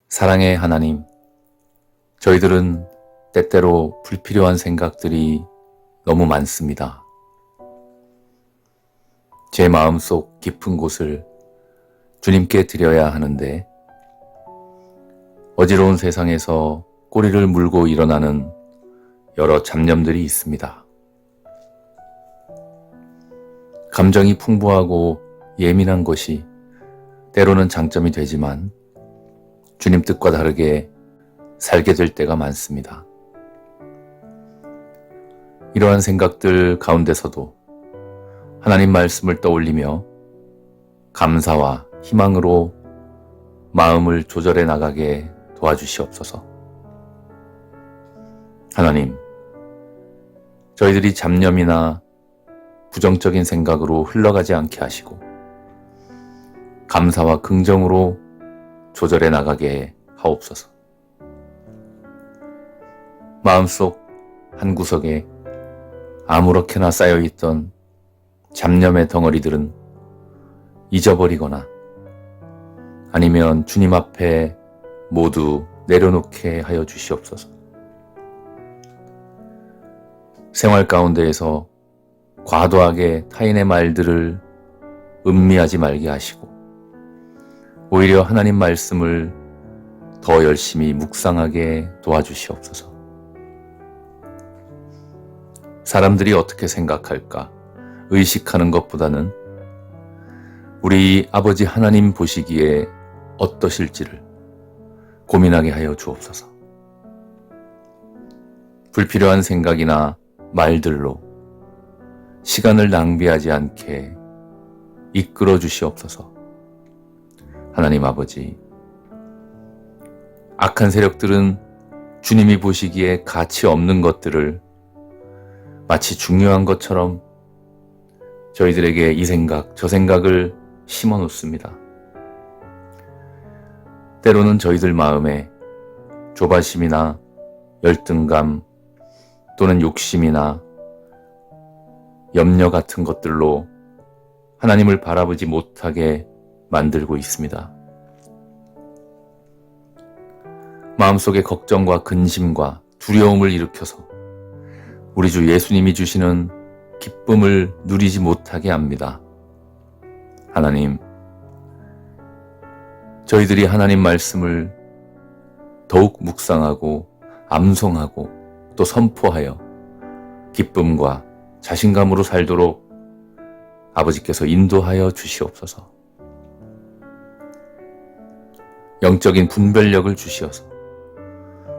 사랑의 하나님, 저희들은 때때로 불필요한 생각들이 너무 많습니다. 제 마음속 깊은 곳을 주님께 드려야 하는데 어지러운 세상에서 꼬리를 물고 일어나는 여러 잡념들이 있습니다. 감정이 풍부하고 예민한 것이 때로는 장점이 되지만 주님 뜻과 다르게 살게 될 때가 많습니다. 이러한 생각들 가운데서도 하나님 말씀을 떠올리며 감사와 희망으로 마음을 조절해 나가게 도와주시옵소서. 하나님, 저희들이 잡념이나 부정적인 생각으로 흘러가지 않게 하시고 감사와 긍정으로 조절해 나가게 하옵소서. 마음속 한 구석에 아무렇게나 쌓여있던 잡념의 덩어리들은 잊어버리거나 아니면 주님 앞에 모두 내려놓게 하여 주시옵소서. 생활 가운데에서 과도하게 타인의 말들을 음미하지 말게 하시고 오히려 하나님 말씀을 더 열심히 묵상하게 도와주시옵소서. 사람들이 어떻게 생각할까 의식하는 것보다는 우리 아버지 하나님 보시기에 어떠실지를 고민하게 하여 주옵소서. 불필요한 생각이나 말들로 시간을 낭비하지 않게 이끌어 주시옵소서. 하나님 아버지, 악한 세력들은 주님이 보시기에 가치 없는 것들을 마치 중요한 것처럼 저희들에게 이 생각, 저 생각을 심어 놓습니다. 때로는 저희들 마음에 조바심이나 열등감 또는 욕심이나 염려 같은 것들로 하나님을 바라보지 못하게 만들고 있습니다. 마음속에 걱정과 근심과 두려움을 일으켜서 우리 주 예수님이 주시는 기쁨을 누리지 못하게 합니다. 하나님, 저희들이 하나님 말씀을 더욱 묵상하고 암송하고 또 선포하여 기쁨과 자신감으로 살도록 아버지께서 인도하여 주시옵소서. 영적인 분별력을 주시어서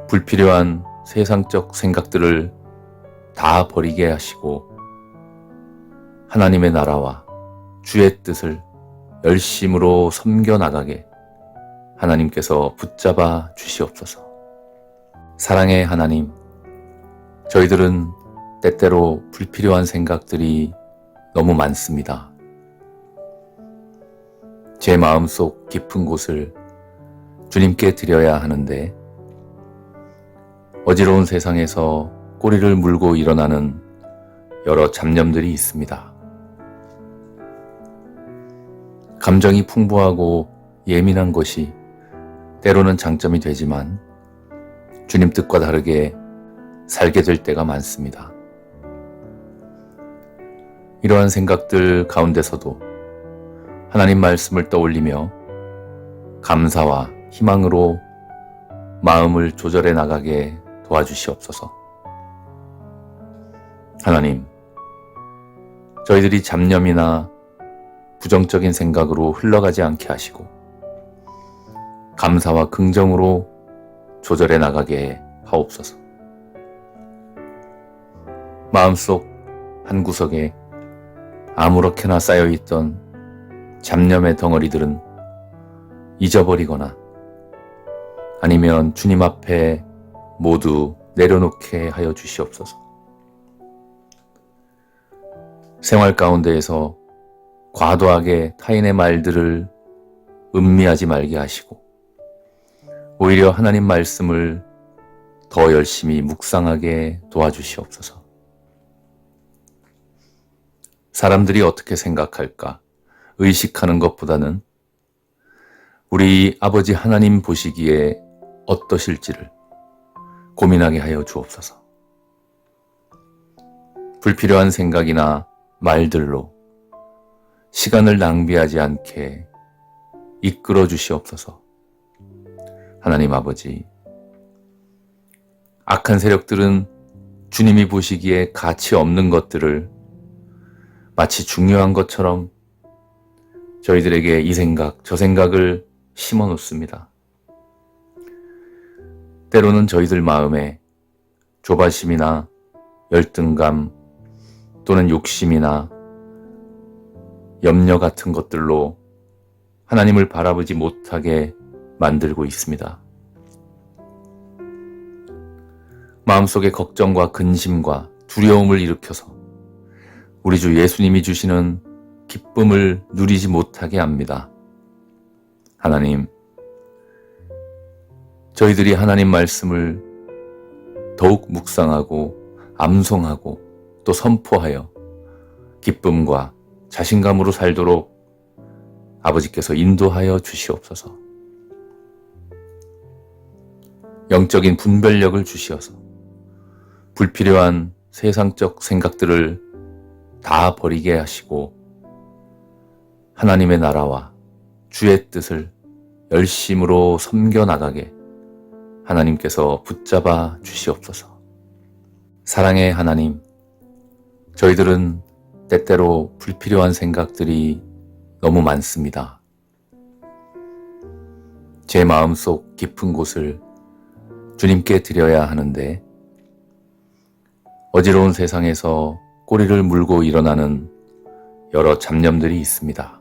불필요한 세상적 생각들을 다 버리게 하시고 하나님의 나라와 주의 뜻을 열심으로 섬겨나가게 하나님께서 붙잡아 주시옵소서. 사랑의 하나님, 저희들은 때때로 불필요한 생각들이 너무 많습니다. 제 마음속 깊은 곳을 주님께 드려야 하는데 어지러운 세상에서 꼬리를 물고 일어나는 여러 잡념들이 있습니다. 감정이 풍부하고 예민한 것이 때로는 장점이 되지만 주님 뜻과 다르게 살게 될 때가 많습니다. 이러한 생각들 가운데서도 하나님 말씀을 떠올리며 감사와 희망으로 마음을 조절해 나가게 도와주시옵소서. 하나님, 저희들이 잡념이나 부정적인 생각으로 흘러가지 않게 하시고 감사와 긍정으로 조절해 나가게 하옵소서. 마음속 한 구석에 아무렇게나 쌓여있던 잡념의 덩어리들은 잊어버리거나 아니면 주님 앞에 모두 내려놓게 하여 주시옵소서. 생활 가운데에서 과도하게 타인의 말들을 음미하지 말게 하시고 오히려 하나님 말씀을 더 열심히 묵상하게 도와주시옵소서. 사람들이 어떻게 생각할까 의식하는 것보다는 우리 아버지 하나님 보시기에 어떠실지를 고민하게 하여 주옵소서. 불필요한 생각이나 말들로 시간을 낭비하지 않게 이끌어 주시옵소서. 하나님 아버지, 악한 세력들은 주님이 보시기에 가치 없는 것들을 마치 중요한 것처럼 저희들에게 이 생각, 저 생각을 심어 놓습니다. 때로는 저희들 마음에 조바심이나 열등감 또는 욕심이나 염려 같은 것들로 하나님을 바라보지 못하게 만들고 있습니다. 마음속에 걱정과 근심과 두려움을 일으켜서 우리 주 예수님이 주시는 기쁨을 누리지 못하게 합니다. 하나님, 저희들이 하나님 말씀을 더욱 묵상하고 암송하고 또 선포하여 기쁨과 자신감으로 살도록 아버지께서 인도하여 주시옵소서. 영적인 분별력을 주시어서 불필요한 세상적 생각들을 다 버리게 하시고 하나님의 나라와 주의 뜻을 열심으로 섬겨나가게 하나님께서 붙잡아 주시옵소서. 사랑의 하나님, 저희들은 때때로 불필요한 생각들이 너무 많습니다. 제 마음속 깊은 곳을 주님께 드려야 하는데 어지러운 세상에서 꼬리를 물고 일어나는 여러 잡념들이 있습니다.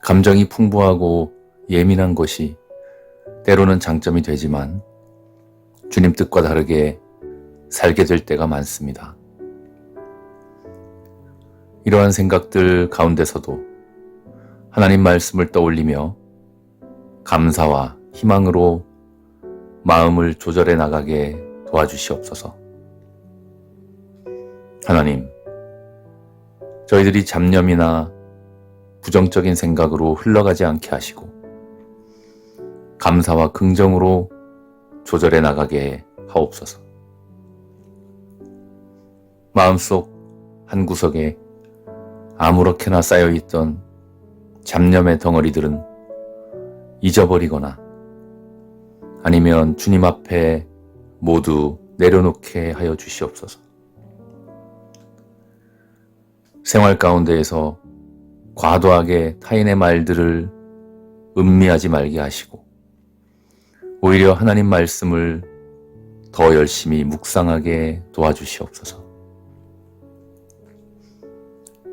감정이 풍부하고 예민한 것이 때로는 장점이 되지만 주님 뜻과 다르게 살게 될 때가 많습니다. 이러한 생각들 가운데서도 하나님 말씀을 떠올리며 감사와 희망으로 마음을 조절해 나가게 도와주시옵소서. 하나님, 저희들이 잡념이나 부정적인 생각으로 흘러가지 않게 하시고 감사와 긍정으로 조절해 나가게 하옵소서. 마음속 한 구석에 아무렇게나 쌓여있던 잡념의 덩어리들은 잊어버리거나 아니면 주님 앞에 모두 내려놓게 하여 주시옵소서. 생활 가운데에서 과도하게 타인의 말들을 음미하지 말게 하시고 오히려 하나님 말씀을 더 열심히 묵상하게 도와주시옵소서.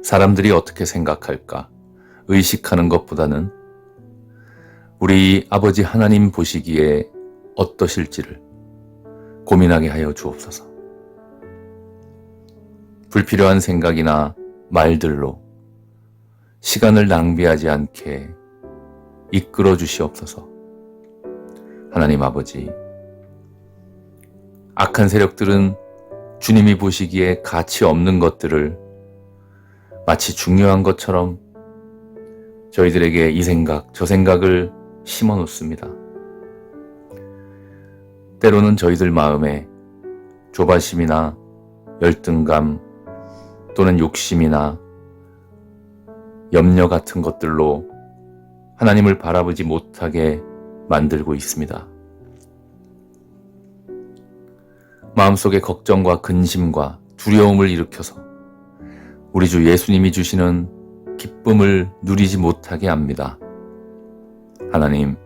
사람들이 어떻게 생각할까 의식하는 것보다는 우리 아버지 하나님 보시기에 어떠실지를 고민하게 하여 주옵소서. 불필요한 생각이나 말들로 시간을 낭비하지 않게 이끌어 주시옵소서. 하나님 아버지, 악한 세력들은 주님이 보시기에 가치 없는 것들을 마치 중요한 것처럼 저희들에게 이 생각, 저 생각을 심어 놓습니다. 때로는 저희들 마음에 조바심이나 열등감 또는 욕심이나 염려 같은 것들로 하나님을 바라보지 못하게 만들고 있습니다. 마음속에 걱정과 근심과 두려움을 일으켜서 우리 주 예수님이 주시는 기쁨을 누리지 못하게 합니다. 하나님,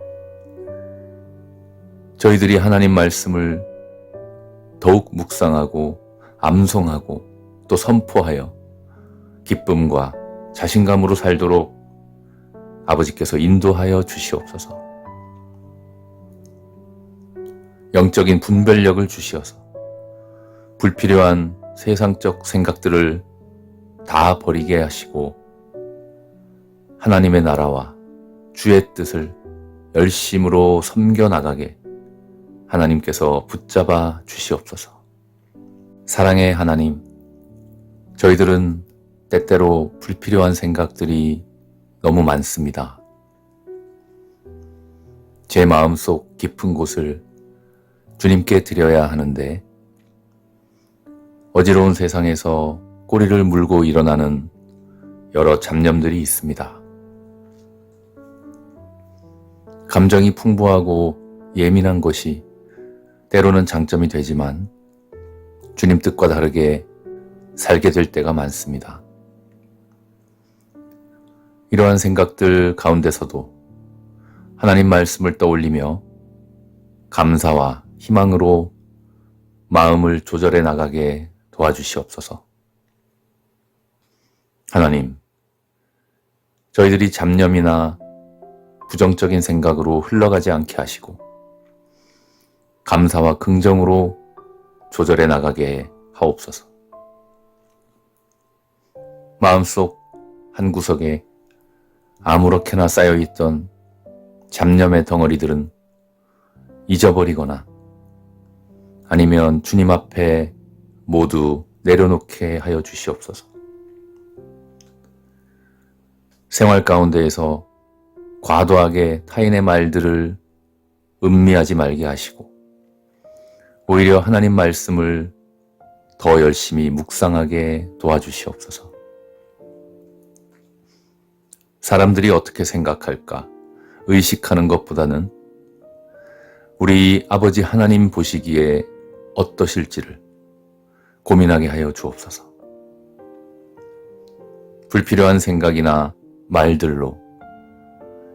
저희들이 하나님 말씀을 더욱 묵상하고 암송하고 또 선포하여 기쁨과 자신감으로 살도록 아버지께서 인도하여 주시옵소서. 영적인 분별력을 주시어서 불필요한 세상적 생각들을 다 버리게 하시고 하나님의 나라와 주의 뜻을 열심으로 섬겨나가게 하나님께서 붙잡아 주시옵소서. 사랑의 하나님, 저희들은 때때로 불필요한 생각들이 너무 많습니다. 제 마음속 깊은 곳을 주님께 드려야 하는데 어지러운 세상에서 꼬리를 물고 일어나는 여러 잡념들이 있습니다. 감정이 풍부하고 예민한 것이 때로는 장점이 되지만 주님 뜻과 다르게 살게 될 때가 많습니다. 이러한 생각들 가운데서도 하나님 말씀을 떠올리며 감사와 희망으로 마음을 조절해 나가게 도와주시옵소서. 하나님, 저희들이 잡념이나 부정적인 생각으로 흘러가지 않게 하시고 감사와 긍정으로 조절해 나가게 하옵소서. 마음속 한 구석에 아무렇게나 쌓여있던 잡념의 덩어리들은 잊어버리거나 아니면 주님 앞에 모두 내려놓게 하여 주시옵소서. 생활 가운데에서 과도하게 타인의 말들을 음미하지 말게 하시고 오히려 하나님 말씀을 더 열심히 묵상하게 도와주시옵소서. 사람들이 어떻게 생각할까 의식하는 것보다는 우리 아버지 하나님 보시기에 어떠실지를 고민하게 하여 주옵소서. 불필요한 생각이나 말들로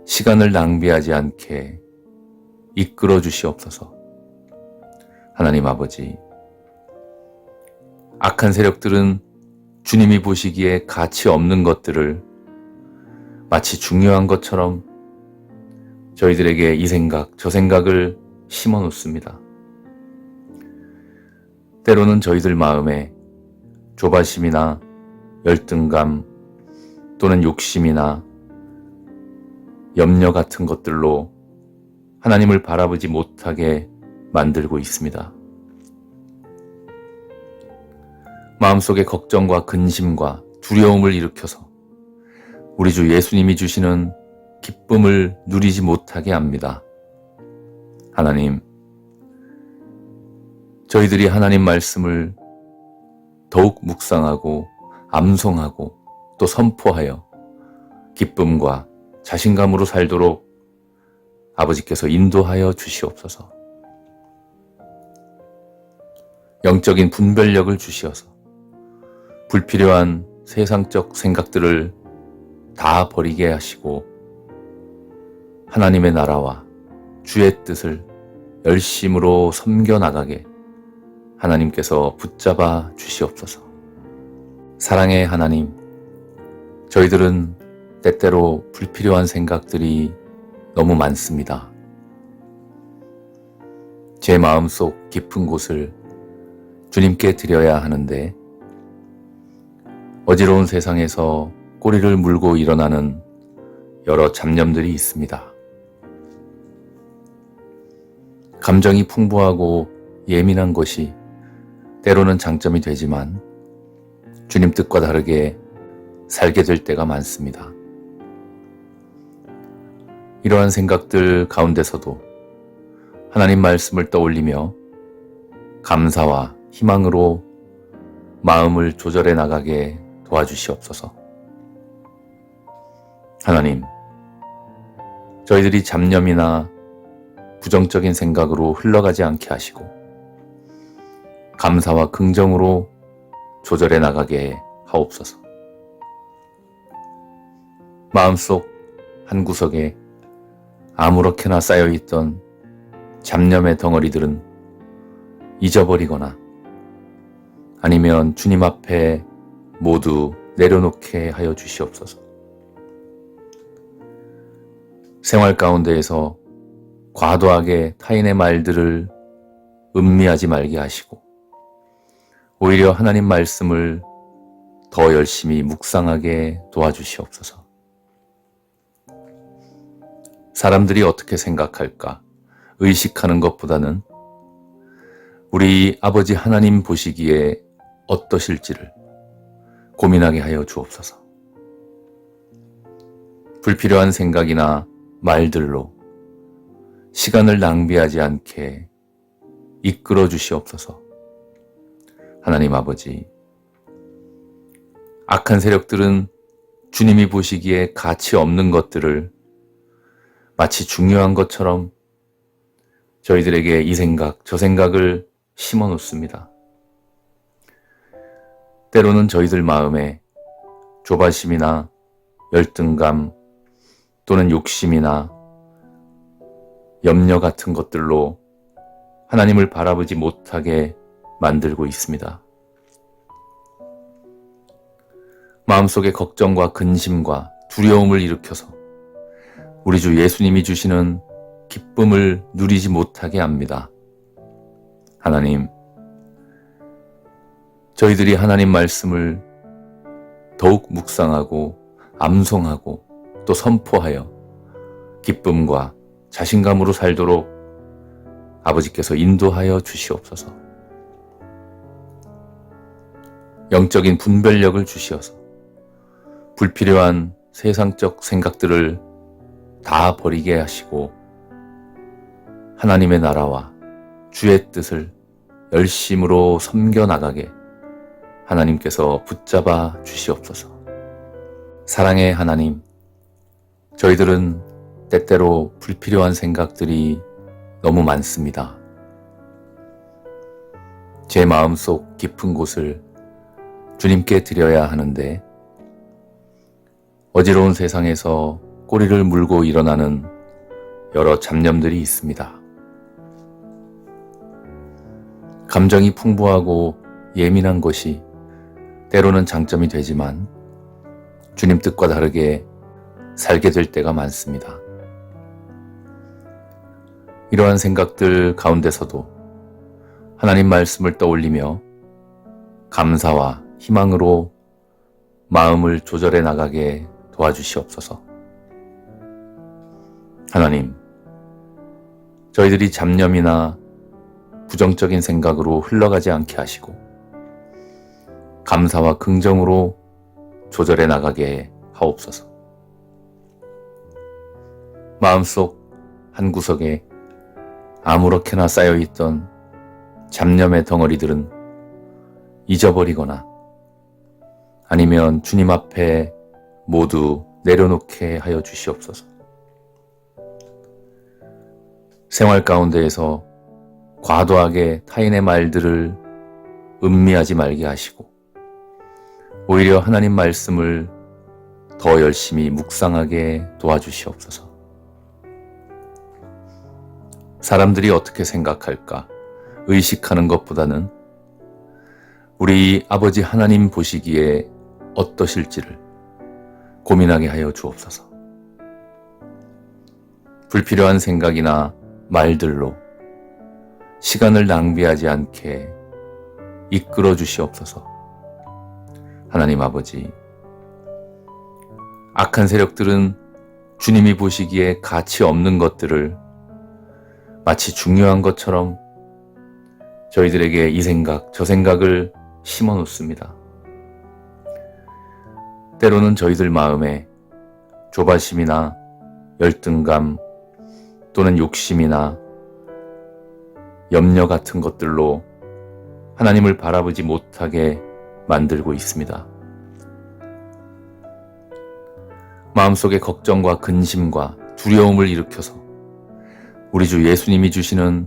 시간을 낭비하지 않게 이끌어 주시옵소서. 하나님 아버지, 악한 세력들은 주님이 보시기에 가치 없는 것들을 마치 중요한 것처럼 저희들에게 이 생각, 저 생각을 심어 놓습니다. 때로는 저희들 마음에 조바심이나 열등감 또는 욕심이나 염려 같은 것들로 하나님을 바라보지 못하게 만들고 있습니다. 마음속에 걱정과 근심과 두려움을 일으켜서 우리 주 예수님이 주시는 기쁨을 누리지 못하게 합니다. 하나님, 저희들이 하나님 말씀을 더욱 묵상하고 암송하고 또 선포하여 기쁨과 자신감으로 살도록 아버지께서 인도하여 주시옵소서. 영적인 분별력을 주시어서 불필요한 세상적 생각들을 다 버리게 하시고 하나님의 나라와 주의 뜻을 열심으로 섬겨나가게 하나님께서 붙잡아 주시옵소서. 사랑의 하나님, 저희들은 때때로 불필요한 생각들이 너무 많습니다. 제 마음속 깊은 곳을 주님께 드려야 하는데 어지러운 세상에서 꼬리를 물고 일어나는 여러 잡념들이 있습니다. 감정이 풍부하고 예민한 것이 때로는 장점이 되지만 주님 뜻과 다르게 살게 될 때가 많습니다. 이러한 생각들 가운데서도 하나님 말씀을 떠올리며 감사와 희망으로 마음을 조절해 나가게 도와주시옵소서. 하나님, 저희들이 잡념이나 부정적인 생각으로 흘러가지 않게 하시고 감사와 긍정으로 조절해 나가게 하옵소서. 마음속 한 구석에 아무렇게나 쌓여있던 잡념의 덩어리들은 잊어버리거나 아니면 주님 앞에 모두 내려놓게 하여 주시옵소서. 생활 가운데에서 과도하게 타인의 말들을 음미하지 말게 하시고 오히려 하나님 말씀을 더 열심히 묵상하게 도와주시옵소서. 사람들이 어떻게 생각할까 의식하는 것보다는 우리 아버지 하나님 보시기에 어떠실지를 고민하게 하여 주옵소서. 불필요한 생각이나 말들로 시간을 낭비하지 않게 이끌어 주시옵소서. 하나님 아버지, 악한 세력들은 주님이 보시기에 가치 없는 것들을 마치 중요한 것처럼 저희들에게 이 생각, 저 생각을 심어 놓습니다. 때로는 저희들 마음에 조바심이나 열등감 또는 욕심이나 염려 같은 것들로 하나님을 바라보지 못하게 만들고 있습니다. 마음속에 걱정과 근심과 두려움을 일으켜서 우리 주 예수님이 주시는 기쁨을 누리지 못하게 합니다. 하나님, 저희들이 하나님 말씀을 더욱 묵상하고 암송하고 또 선포하여 기쁨과 자신감으로 살도록 아버지께서 인도하여 주시옵소서. 영적인 분별력을 주시어서 불필요한 세상적 생각들을 다 버리게 하시고 하나님의 나라와 주의 뜻을 열심으로 섬겨나가게 하나님께서 붙잡아 주시옵소서. 사랑의 하나님, 저희들은 때때로 불필요한 생각들이 너무 많습니다. 제 마음속 깊은 곳을 주님께 드려야 하는데 어지러운 세상에서 꼬리를 물고 일어나는 여러 잡념들이 있습니다. 감정이 풍부하고 예민한 것이 때로는 장점이 되지만 주님 뜻과 다르게 살게 될 때가 많습니다. 이러한 생각들 가운데서도 하나님 말씀을 떠올리며 감사와 희망으로 마음을 조절해 나가게 도와주시옵소서. 하나님, 저희들이 잡념이나 부정적인 생각으로 흘러가지 않게 하시고 감사와 긍정으로 조절해 나가게 하옵소서. 마음속 한 구석에 아무렇게나 쌓여있던 잡념의 덩어리들은 잊어버리거나 아니면 주님 앞에 모두 내려놓게 하여 주시옵소서. 생활 가운데에서 과도하게 타인의 말들을 음미하지 말게 하시고 오히려 하나님 말씀을 더 열심히 묵상하게 도와주시옵소서. 사람들이 어떻게 생각할까 의식하는 것보다는 우리 아버지 하나님 보시기에 어떠실지를 고민하게 하여 주옵소서. 불필요한 생각이나 말들로 시간을 낭비하지 않게 이끌어 주시옵소서. 하나님 아버지, 악한 세력들은 주님이 보시기에 가치 없는 것들을 마치 중요한 것처럼 저희들에게 이 생각, 저 생각을 심어 놓습니다. 때로는 저희들 마음에 조바심이나 열등감 또는 욕심이나 염려 같은 것들로 하나님을 바라보지 못하게 만들고 있습니다. 마음속에 걱정과 근심과 두려움을 일으켜서 우리 주 예수님이 주시는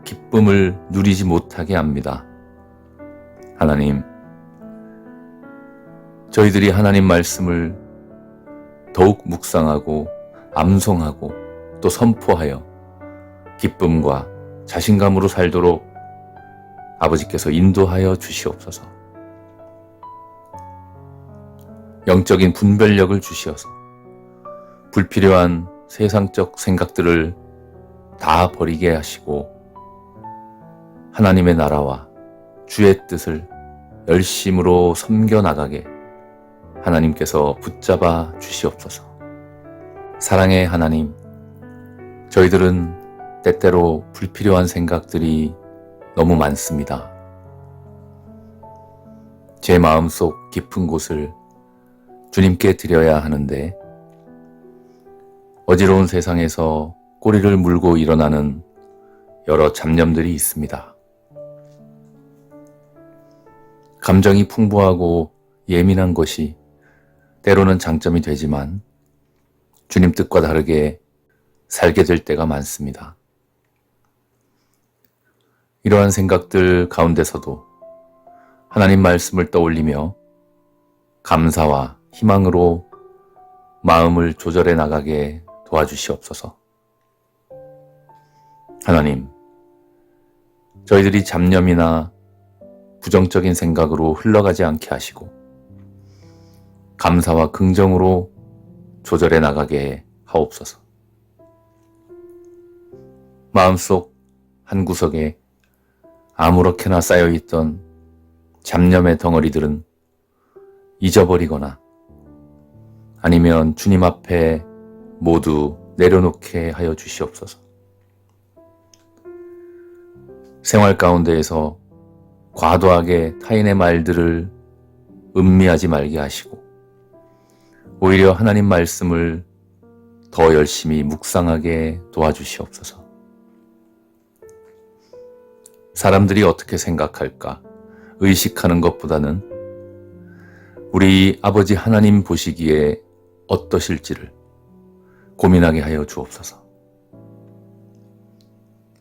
기쁨을 누리지 못하게 합니다. 하나님, 저희들이 하나님 말씀을 더욱 묵상하고 암송하고 또 선포하여 기쁨과 자신감으로 살도록 아버지께서 인도하여 주시옵소서. 영적인 분별력을 주시어서 불필요한 세상적 생각들을 다 버리게 하시고 하나님의 나라와 주의 뜻을 열심으로 섬겨나가게 하나님께서 붙잡아 주시옵소서. 사랑의 하나님, 저희들은 때때로 불필요한 생각들이 너무 많습니다. 제 마음속 깊은 곳을 주님께 드려야 하는데 어지러운 세상에서 꼬리를 물고 일어나는 여러 잡념들이 있습니다. 감정이 풍부하고 예민한 것이 때로는 장점이 되지만 주님 뜻과 다르게 살게 될 때가 많습니다. 이러한 생각들 가운데서도 하나님 말씀을 떠올리며 감사와 희망으로 마음을 조절해 나가게 도와주시옵소서. 하나님, 저희들이 잡념이나 부정적인 생각으로 흘러가지 않게 하시고 감사와 긍정으로 조절해 나가게 하옵소서. 마음속 한 구석에 아무렇게나 쌓여있던 잡념의 덩어리들은 잊어버리거나 아니면 주님 앞에 모두 내려놓게 하여 주시옵소서. 생활 가운데에서 과도하게 타인의 말들을 음미하지 말게 하시고 오히려 하나님 말씀을 더 열심히 묵상하게 도와주시옵소서. 사람들이 어떻게 생각할까 의식하는 것보다는 우리 아버지 하나님 보시기에 어떠실지를 고민하게 하여 주옵소서.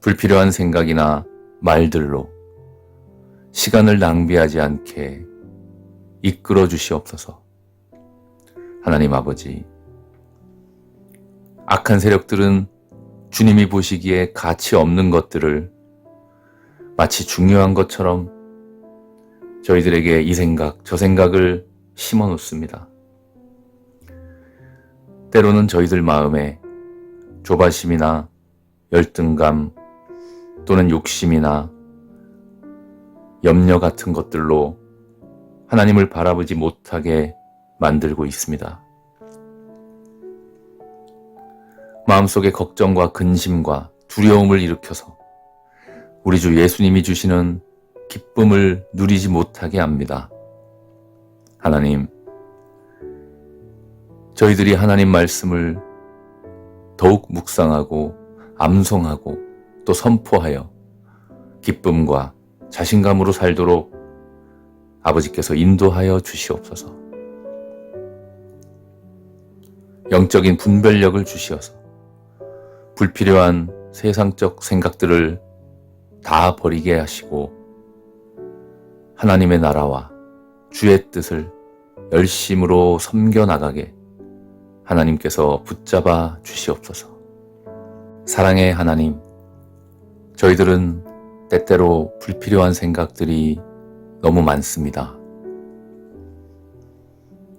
불필요한 생각이나 말들로 시간을 낭비하지 않게 이끌어 주시옵소서. 하나님 아버지, 악한 세력들은 주님이 보시기에 가치 없는 것들을 마치 중요한 것처럼 저희들에게 이 생각, 저 생각을 심어 놓습니다. 때로는 저희들 마음에 조바심이나 열등감 또는 욕심이나 염려 같은 것들로 하나님을 바라보지 못하게 만들고 있습니다. 마음속에 걱정과 근심과 두려움을 일으켜서 우리 주 예수님이 주시는 기쁨을 누리지 못하게 합니다. 하나님, 저희들이 하나님 말씀을 더욱 묵상하고 암송하고 또 선포하여 기쁨과 자신감으로 살도록 아버지께서 인도하여 주시옵소서. 영적인 분별력을 주시어서 불필요한 세상적 생각들을 다 버리게 하시고 하나님의 나라와 주의 뜻을 열심으로 섬겨나가게 하나님께서 붙잡아 주시옵소서. 사랑의 하나님, 저희들은 때때로 불필요한 생각들이 너무 많습니다.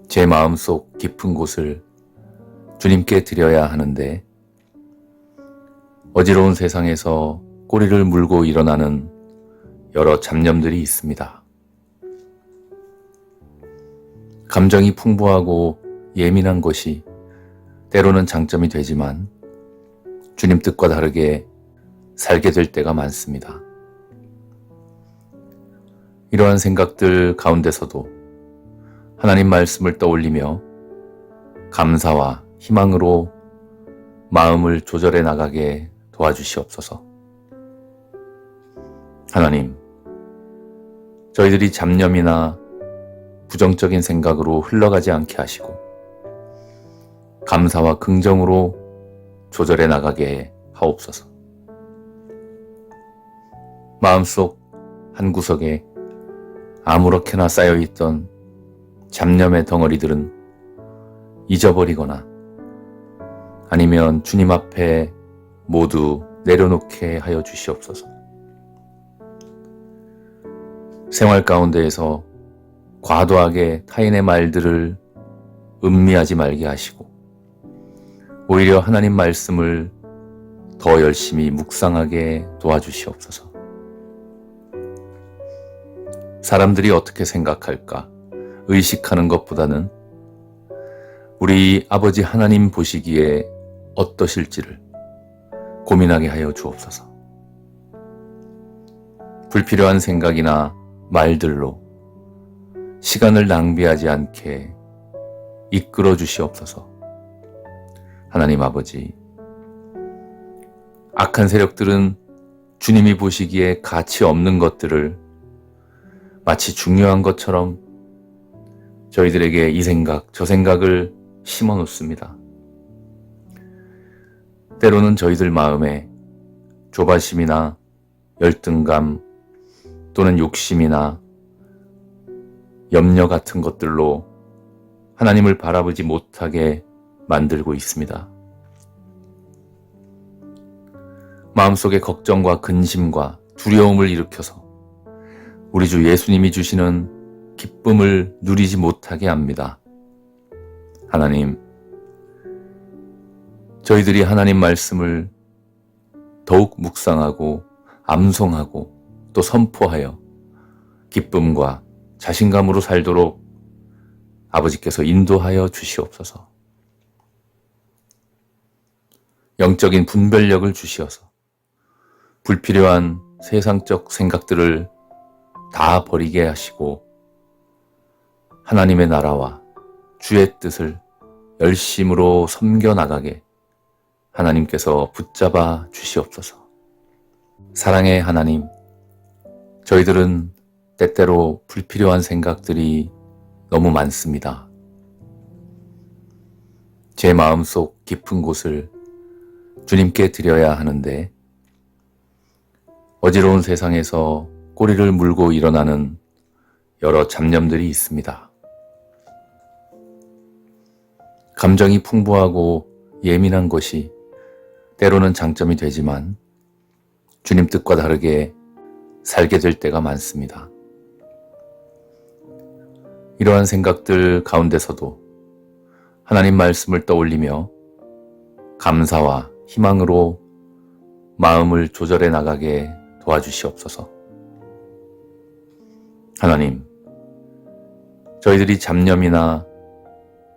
제 마음속 깊은 곳을 주님께 드려야 하는데 어지러운 세상에서 꼬리를 물고 일어나는 여러 잡념들이 있습니다. 감정이 풍부하고 예민한 것이 때로는 장점이 되지만 주님 뜻과 다르게 살게 될 때가 많습니다. 이러한 생각들 가운데서도 하나님 말씀을 떠올리며 감사와 희망으로 마음을 조절해 나가게 도와주시옵소서. 하나님, 저희들이 잡념이나 부정적인 생각으로 흘러가지 않게 하시고 감사와 긍정으로 조절해 나가게 하옵소서. 마음속 한 구석에 아무렇게나 쌓여있던 잡념의 덩어리들은 잊어버리거나 아니면 주님 앞에 모두 내려놓게 하여 주시옵소서. 생활 가운데에서 과도하게 타인의 말들을 음미하지 말게 하시고 오히려 하나님 말씀을 더 열심히 묵상하게 도와주시옵소서. 사람들이 어떻게 생각할까 의식하는 것보다는 우리 아버지 하나님 보시기에 어떠실지를 고민하게 하여 주옵소서. 불필요한 생각이나 말들로 시간을 낭비하지 않게 이끌어 주시옵소서. 하나님 아버지, 악한 세력들은 주님이 보시기에 가치 없는 것들을 마치 중요한 것처럼 저희들에게 이 생각, 저 생각을 심어 놓습니다. 때로는 저희들 마음에 조바심이나 열등감 또는 욕심이나 염려 같은 것들로 하나님을 바라보지 못하게 만들고 있습니다. 마음속에 걱정과 근심과 두려움을 일으켜서 우리 주 예수님이 주시는 기쁨을 누리지 못하게 합니다. 하나님, 저희들이 하나님 말씀을 더욱 묵상하고 암송하고 또 선포하여 기쁨과 자신감으로 살도록 아버지께서 인도하여 주시옵소서. 영적인 분별력을 주시어서 불필요한 세상적 생각들을 다 버리게 하시고 하나님의 나라와 주의 뜻을 열심으로 섬겨나가게 하나님께서 붙잡아 주시옵소서. 사랑의 하나님, 저희들은 때때로 불필요한 생각들이 너무 많습니다. 제 마음속 깊은 곳을 주님께 드려야 하는데 어지러운 세상에서 꼬리를 물고 일어나는 여러 잡념들이 있습니다. 감정이 풍부하고 예민한 것이 때로는 장점이 되지만 주님 뜻과 다르게 살게 될 때가 많습니다. 이러한 생각들 가운데서도 하나님 말씀을 떠올리며 감사와 희망으로 마음을 조절해 나가게 도와주시옵소서. 하나님, 저희들이 잡념이나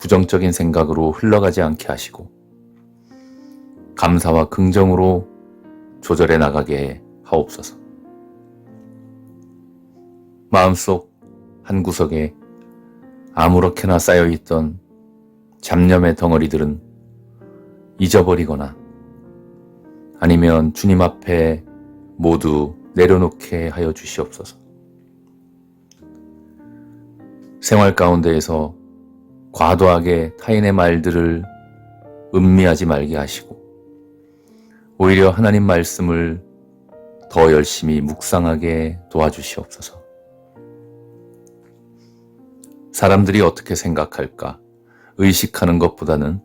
부정적인 생각으로 흘러가지 않게 하시고 감사와 긍정으로 조절해 나가게 하옵소서. 마음속 한 구석에 아무렇게나 쌓여있던 잡념의 덩어리들은 잊어버리거나 아니면 주님 앞에 모두 내려놓게 하여 주시옵소서. 생활 가운데에서 과도하게 타인의 말들을 음미하지 말게 하시고 오히려 하나님 말씀을 더 열심히 묵상하게 도와주시옵소서. 사람들이 어떻게 생각할까 의식하는 것보다는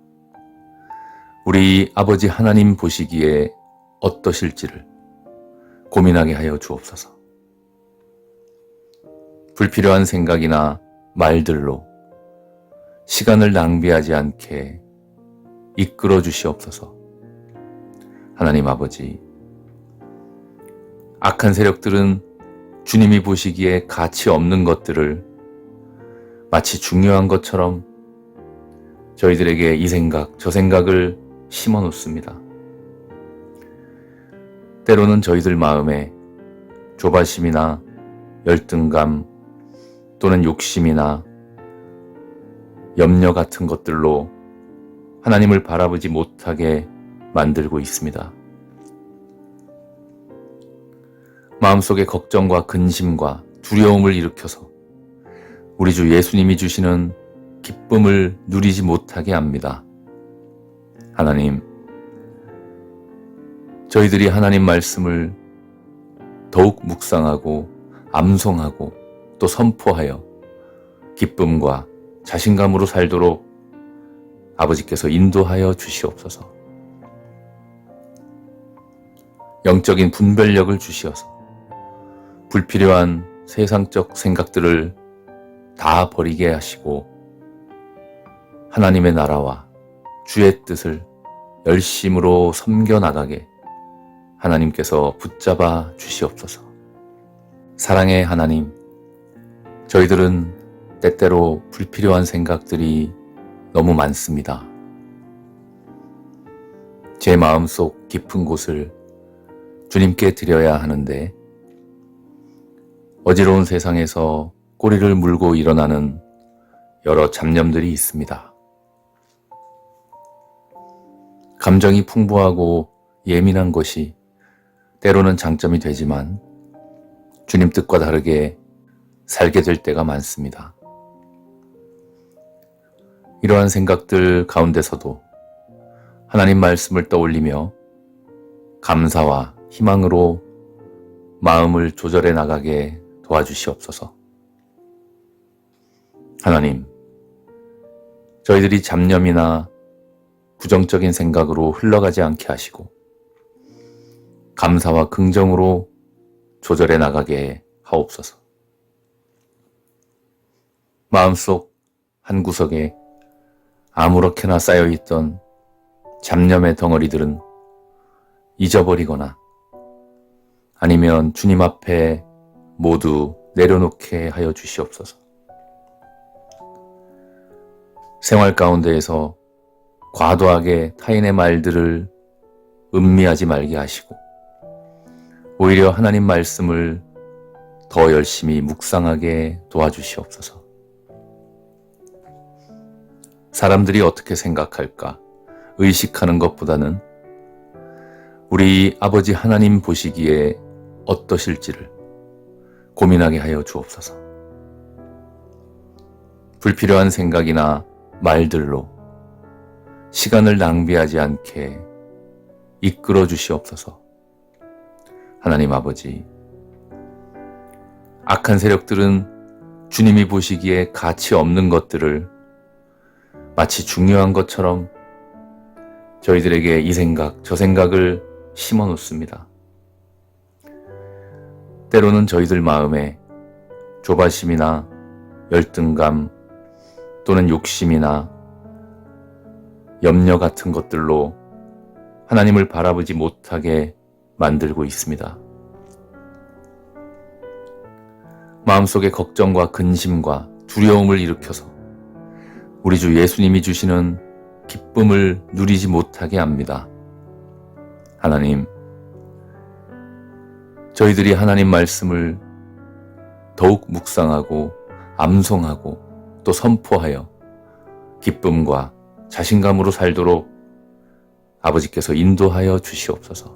우리 아버지 하나님 보시기에 어떠실지를 고민하게 하여 주옵소서. 불필요한 생각이나 말들로 시간을 낭비하지 않게 이끌어 주시옵소서. 하나님 아버지, 악한 세력들은 주님이 보시기에 가치 없는 것들을 마치 중요한 것처럼 저희들에게 이 생각, 저 생각을 심어 놓습니다. 때로는 저희들 마음에 조바심이나 열등감 또는 욕심이나 염려 같은 것들로 하나님을 바라보지 못하게 만들고 있습니다. 마음속에 걱정과 근심과 두려움을 일으켜서 우리 주 예수님이 주시는 기쁨을 누리지 못하게 합니다. 하나님, 저희들이 하나님 말씀을 더욱 묵상하고 암송하고 또 선포하여 기쁨과 자신감으로 살도록 아버지께서 인도하여 주시옵소서. 영적인 분별력을 주시어서 불필요한 세상적 생각들을 다 버리게 하시고 하나님의 나라와 주의 뜻을 열심으로 섬겨나가게 하나님께서 붙잡아 주시옵소서. 사랑의 하나님, 저희들은 때때로 불필요한 생각들이 너무 많습니다. 제 마음속 깊은 곳을 주님께 드려야 하는데 어지러운 세상에서 꼬리를 물고 일어나는 여러 잡념들이 있습니다. 감정이 풍부하고 예민한 것이 때로는 장점이 되지만 주님 뜻과 다르게 살게 될 때가 많습니다. 이러한 생각들 가운데서도 하나님 말씀을 떠올리며 감사와 희망으로 마음을 조절해 나가게 도와주시옵소서. 하나님, 저희들이 잡념이나 부정적인 생각으로 흘러가지 않게 하시고 감사와 긍정으로 조절해 나가게 하옵소서. 마음속 한 구석에 아무렇게나 쌓여있던 잡념의 덩어리들은 잊어버리거나 아니면 주님 앞에 모두 내려놓게 하여 주시옵소서. 생활 가운데에서 과도하게 타인의 말들을 음미하지 말게 하시고 오히려 하나님 말씀을 더 열심히 묵상하게 도와주시옵소서. 사람들이 어떻게 생각할까 의식하는 것보다는 우리 아버지 하나님 보시기에 어떠실지를 고민하게 하여 주옵소서. 불필요한 생각이나 말들로 시간을 낭비하지 않게 이끌어 주시옵소서. 하나님 아버지, 악한 세력들은 주님이 보시기에 가치 없는 것들을 마치 중요한 것처럼 저희들에게 이 생각, 저 생각을 심어 놓습니다. 때로는 저희들 마음에 조바심이나 열등감 또는 욕심이나 염려 같은 것들로 하나님을 바라보지 못하게 만들고 있습니다. 마음속에 걱정과 근심과 두려움을 일으켜서 우리 주 예수님이 주시는 기쁨을 누리지 못하게 합니다. 하나님, 저희들이 하나님 말씀을 더욱 묵상하고 암송하고 또 선포하여 기쁨과 자신감으로 살도록 아버지께서 인도하여 주시옵소서.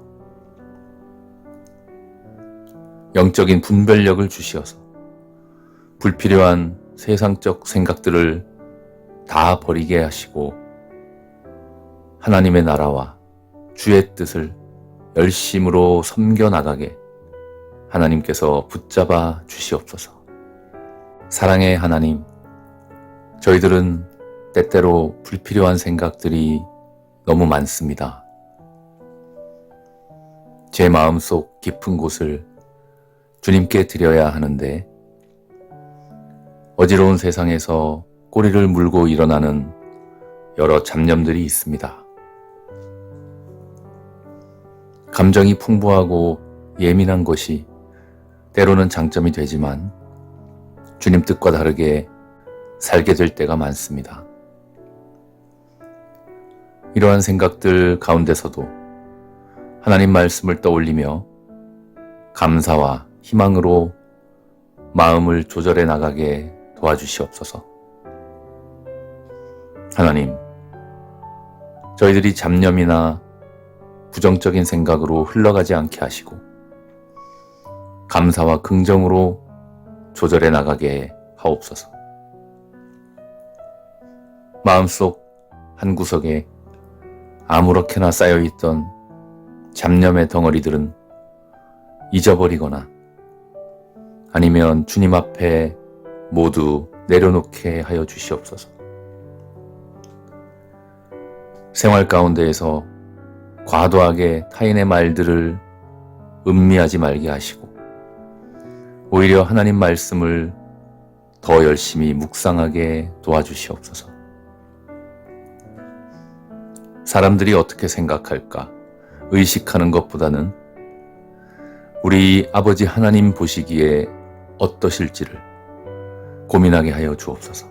영적인 분별력을 주시어서 불필요한 세상적 생각들을 다 버리게 하시고 하나님의 나라와 주의 뜻을 열심으로 섬겨나가게 하나님께서 붙잡아 주시옵소서. 사랑의 하나님, 저희들은 때때로 불필요한 생각들이 너무 많습니다. 제 마음속 깊은 곳을 주님께 드려야 하는데 어지러운 세상에서 꼬리를 물고 일어나는 여러 잡념들이 있습니다. 감정이 풍부하고 예민한 것이 때로는 장점이 되지만 주님 뜻과 다르게 살게 될 때가 많습니다. 이러한 생각들 가운데서도 하나님 말씀을 떠올리며 감사와 희망으로 마음을 조절해 나가게 도와주시옵소서. 하나님, 저희들이 잡념이나 부정적인 생각으로 흘러가지 않게 하시고 감사와 긍정으로 조절해 나가게 하옵소서. 마음속 한 구석에 아무렇게나 쌓여있던 잡념의 덩어리들은 잊어버리거나 아니면 주님 앞에 모두 내려놓게 하여 주시옵소서. 생활 가운데에서 과도하게 타인의 말들을 음미하지 말게 하시고 오히려 하나님 말씀을 더 열심히 묵상하게 도와주시옵소서. 사람들이 어떻게 생각할까 의식하는 것보다는 우리 아버지 하나님 보시기에 어떠실지를 고민하게 하여 주옵소서.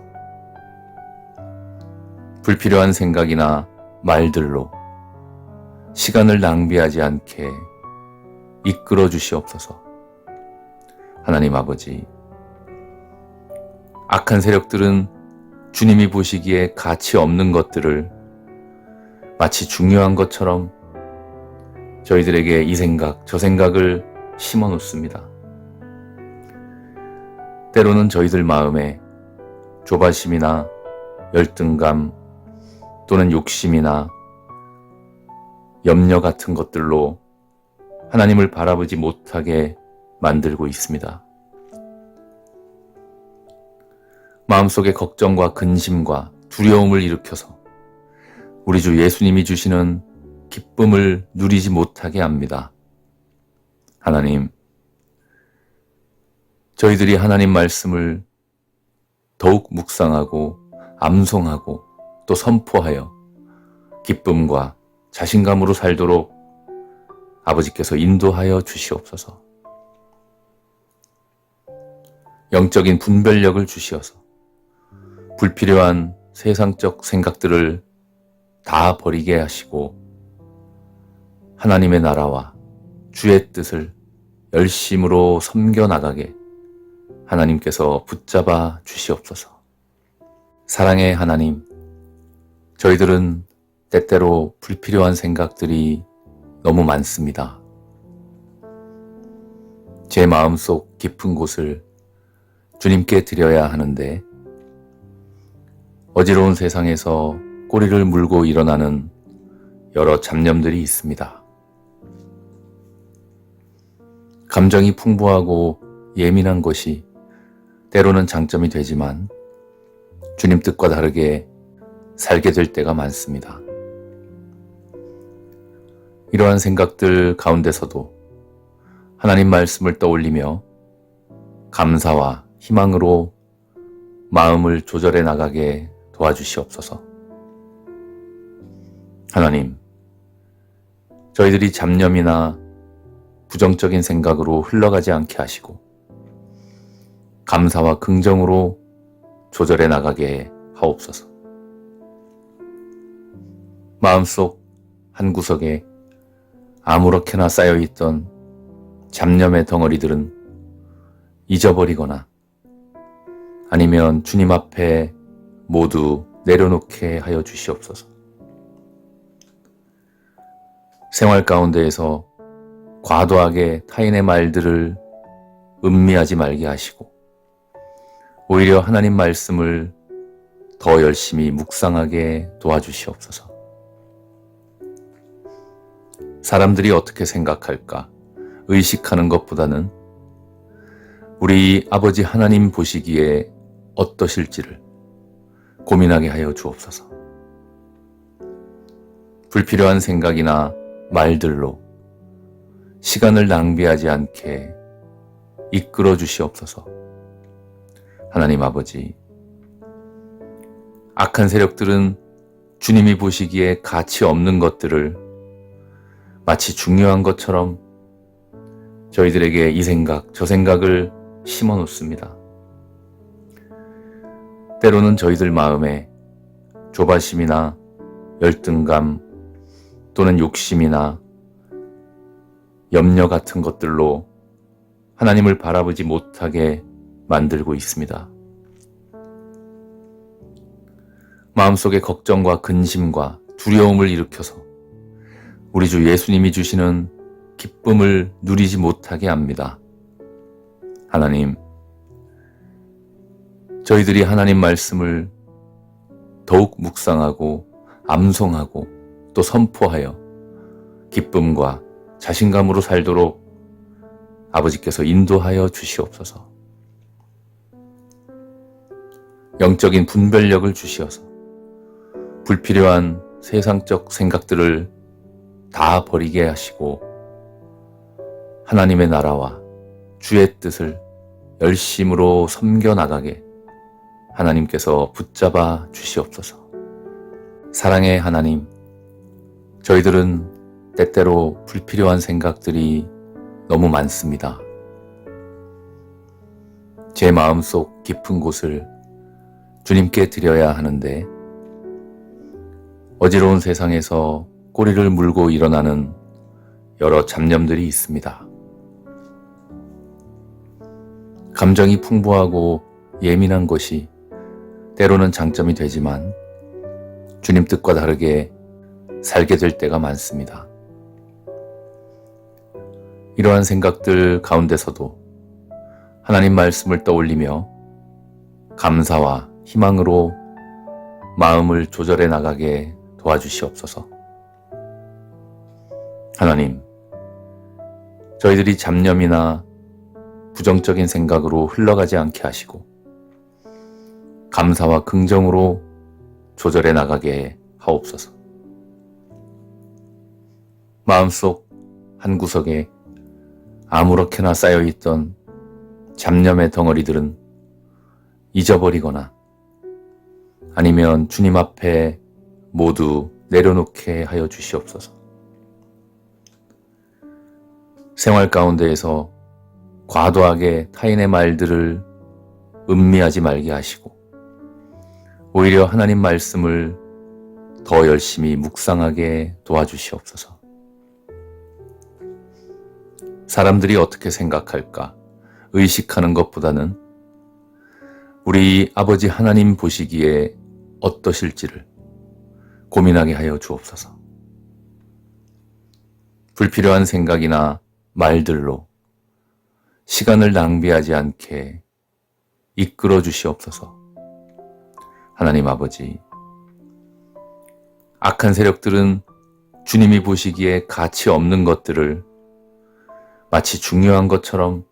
불필요한 생각이나 말들로 시간을 낭비하지 않게 이끌어 주시옵소서. 하나님 아버지, 악한 세력들은 주님이 보시기에 가치 없는 것들을 마치 중요한 것처럼 저희들에게 이 생각, 저 생각을 심어 놓습니다. 때로는 저희들 마음에 조바심이나 열등감 또는 욕심이나 염려 같은 것들로 하나님을 바라보지 못하게 만들고 있습니다. 마음속에 걱정과 근심과 두려움을 일으켜서 우리 주 예수님이 주시는 기쁨을 누리지 못하게 합니다. 하나님, 저희들이 하나님 말씀을 더욱 묵상하고 암송하고 또 선포하여 기쁨과 자신감으로 살도록 아버지께서 인도하여 주시옵소서. 영적인 분별력을 주시어서 불필요한 세상적 생각들을 다 버리게 하시고 하나님의 나라와 주의 뜻을 열심으로 섬겨나가게 하나님께서 붙잡아 주시옵소서. 사랑의 하나님, 저희들은 때때로 불필요한 생각들이 너무 많습니다. 제 마음속 깊은 곳을 주님께 드려야 하는데 어지러운 세상에서 꼬리를 물고 일어나는 여러 잡념들이 있습니다. 감정이 풍부하고 예민한 것이 때로는 장점이 되지만 주님 뜻과 다르게 살게 될 때가 많습니다. 이러한 생각들 가운데서도 하나님 말씀을 떠올리며 감사와 희망으로 마음을 조절해 나가게 도와주시옵소서. 하나님, 저희들이 잡념이나 부정적인 생각으로 흘러가지 않게 하시고 감사와 긍정으로 조절해 나가게 하옵소서. 마음속 한 구석에 아무렇게나 쌓여있던 잡념의 덩어리들은 잊어버리거나 아니면 주님 앞에 모두 내려놓게 하여 주시옵소서. 생활 가운데에서 과도하게 타인의 말들을 음미하지 말게 하시고 오히려 하나님 말씀을 더 열심히 묵상하게 도와주시옵소서. 사람들이 어떻게 생각할까 의식하는 것보다는 우리 아버지 하나님 보시기에 어떠실지를 고민하게 하여 주옵소서. 불필요한 생각이나 말들로 시간을 낭비하지 않게 이끌어 주시옵소서. 하나님 아버지, 악한 세력들은 주님이 보시기에 가치 없는 것들을 마치 중요한 것처럼 저희들에게 이 생각, 저 생각을 심어 놓습니다. 때로는 저희들 마음에 조바심이나 열등감 또는 욕심이나 염려 같은 것들로 하나님을 바라보지 못하게 만들고 있습니다. 마음속에 걱정과 근심과 두려움을 일으켜서 우리 주 예수님이 주시는 기쁨을 누리지 못하게 합니다. 하나님, 저희들이 하나님 말씀을 더욱 묵상하고 암송하고 또 선포하여 기쁨과 자신감으로 살도록 아버지께서 인도하여 주시옵소서. 영적인 분별력을 주시어서 불필요한 세상적 생각들을 다 버리게 하시고 하나님의 나라와 주의 뜻을 열심으로 섬겨나가게 하나님께서 붙잡아 주시옵소서. 사랑의 하나님, 저희들은 때때로 불필요한 생각들이 너무 많습니다. 제 마음속 깊은 곳을 주님께 드려야 하는데 어지러운 세상에서 꼬리를 물고 일어나는 여러 잡념들이 있습니다. 감정이 풍부하고 예민한 것이 때로는 장점이 되지만 주님 뜻과 다르게 살게 될 때가 많습니다. 이러한 생각들 가운데서도 하나님 말씀을 떠올리며 감사와 희망으로 마음을 조절해 나가게 도와주시옵소서. 하나님, 저희들이 잡념이나 부정적인 생각으로 흘러가지 않게 하시고 감사와 긍정으로 조절해 나가게 하옵소서. 마음속 한구석에 아무렇게나 쌓여있던 잡념의 덩어리들은 잊어버리거나 아니면 주님 앞에 모두 내려놓게 하여 주시옵소서. 생활 가운데에서 과도하게 타인의 말들을 음미하지 말게 하시고 오히려 하나님 말씀을 더 열심히 묵상하게 도와주시옵소서. 사람들이 어떻게 생각할까 의식하는 것보다는 우리 아버지 하나님 보시기에 어떠실지를 고민하게 하여 주옵소서. 불필요한 생각이나 말들로 시간을 낭비하지 않게 이끌어 주시옵소서. 하나님 아버지, 악한 세력들은 주님이 보시기에 가치 없는 것들을 마치 중요한 것처럼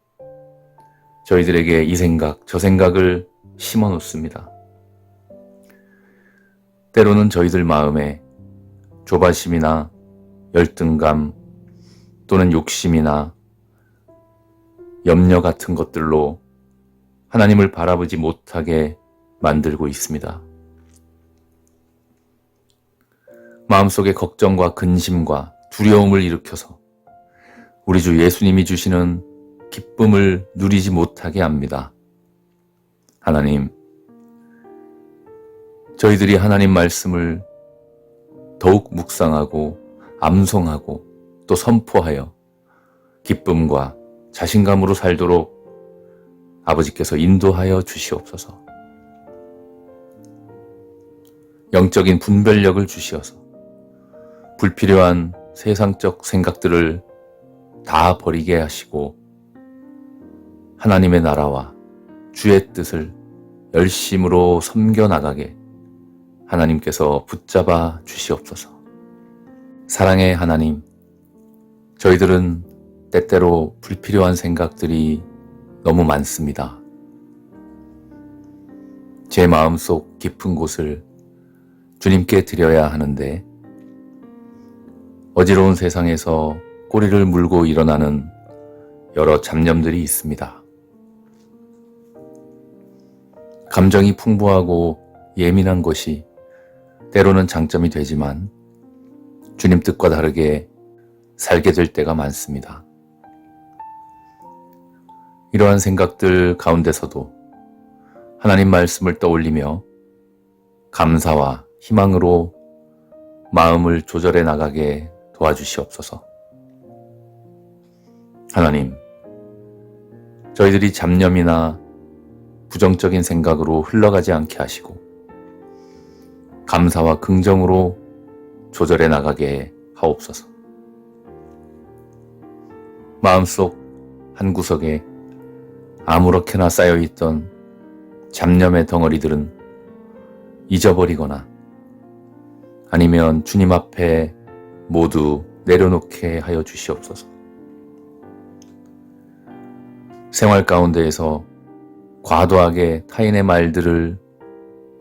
저희들에게 이 생각, 저 생각을 심어 놓습니다. 때로는 저희들 마음에 조바심이나 열등감 또는 욕심이나 염려 같은 것들로 하나님을 바라보지 못하게 만들고 있습니다. 마음속에 걱정과 근심과 두려움을 일으켜서 우리 주 예수님이 주시는 기쁨을 누리지 못하게 합니다. 하나님, 저희들이 하나님 말씀을 더욱 묵상하고 암송하고 또 선포하여 기쁨과 자신감으로 살도록 아버지께서 인도하여 주시옵소서. 영적인 분별력을 주시어서 불필요한 세상적 생각들을 다 버리게 하시고 하나님의 나라와 주의 뜻을 열심으로 섬겨나가게 하나님께서 붙잡아 주시옵소서. 사랑의 하나님, 저희들은 때때로 불필요한 생각들이 너무 많습니다. 제 마음속 깊은 곳을 주님께 드려야 하는데 어지러운 세상에서 꼬리를 물고 일어나는 여러 잡념들이 있습니다. 감정이 풍부하고 예민한 것이 때로는 장점이 되지만 주님 뜻과 다르게 살게 될 때가 많습니다. 이러한 생각들 가운데서도 하나님 말씀을 떠올리며 감사와 희망으로 마음을 조절해 나가게 도와주시옵소서. 하나님, 저희들이 잡념이나 부정적인 생각으로 흘러가지 않게 하시고 감사와 긍정으로 조절해 나가게 하옵소서. 마음속 한구석에 아무렇게나 쌓여있던 잡념의 덩어리들은 잊어버리거나 아니면 주님 앞에 모두 내려놓게 하여 주시옵소서. 생활 가운데에서 과도하게 타인의 말들을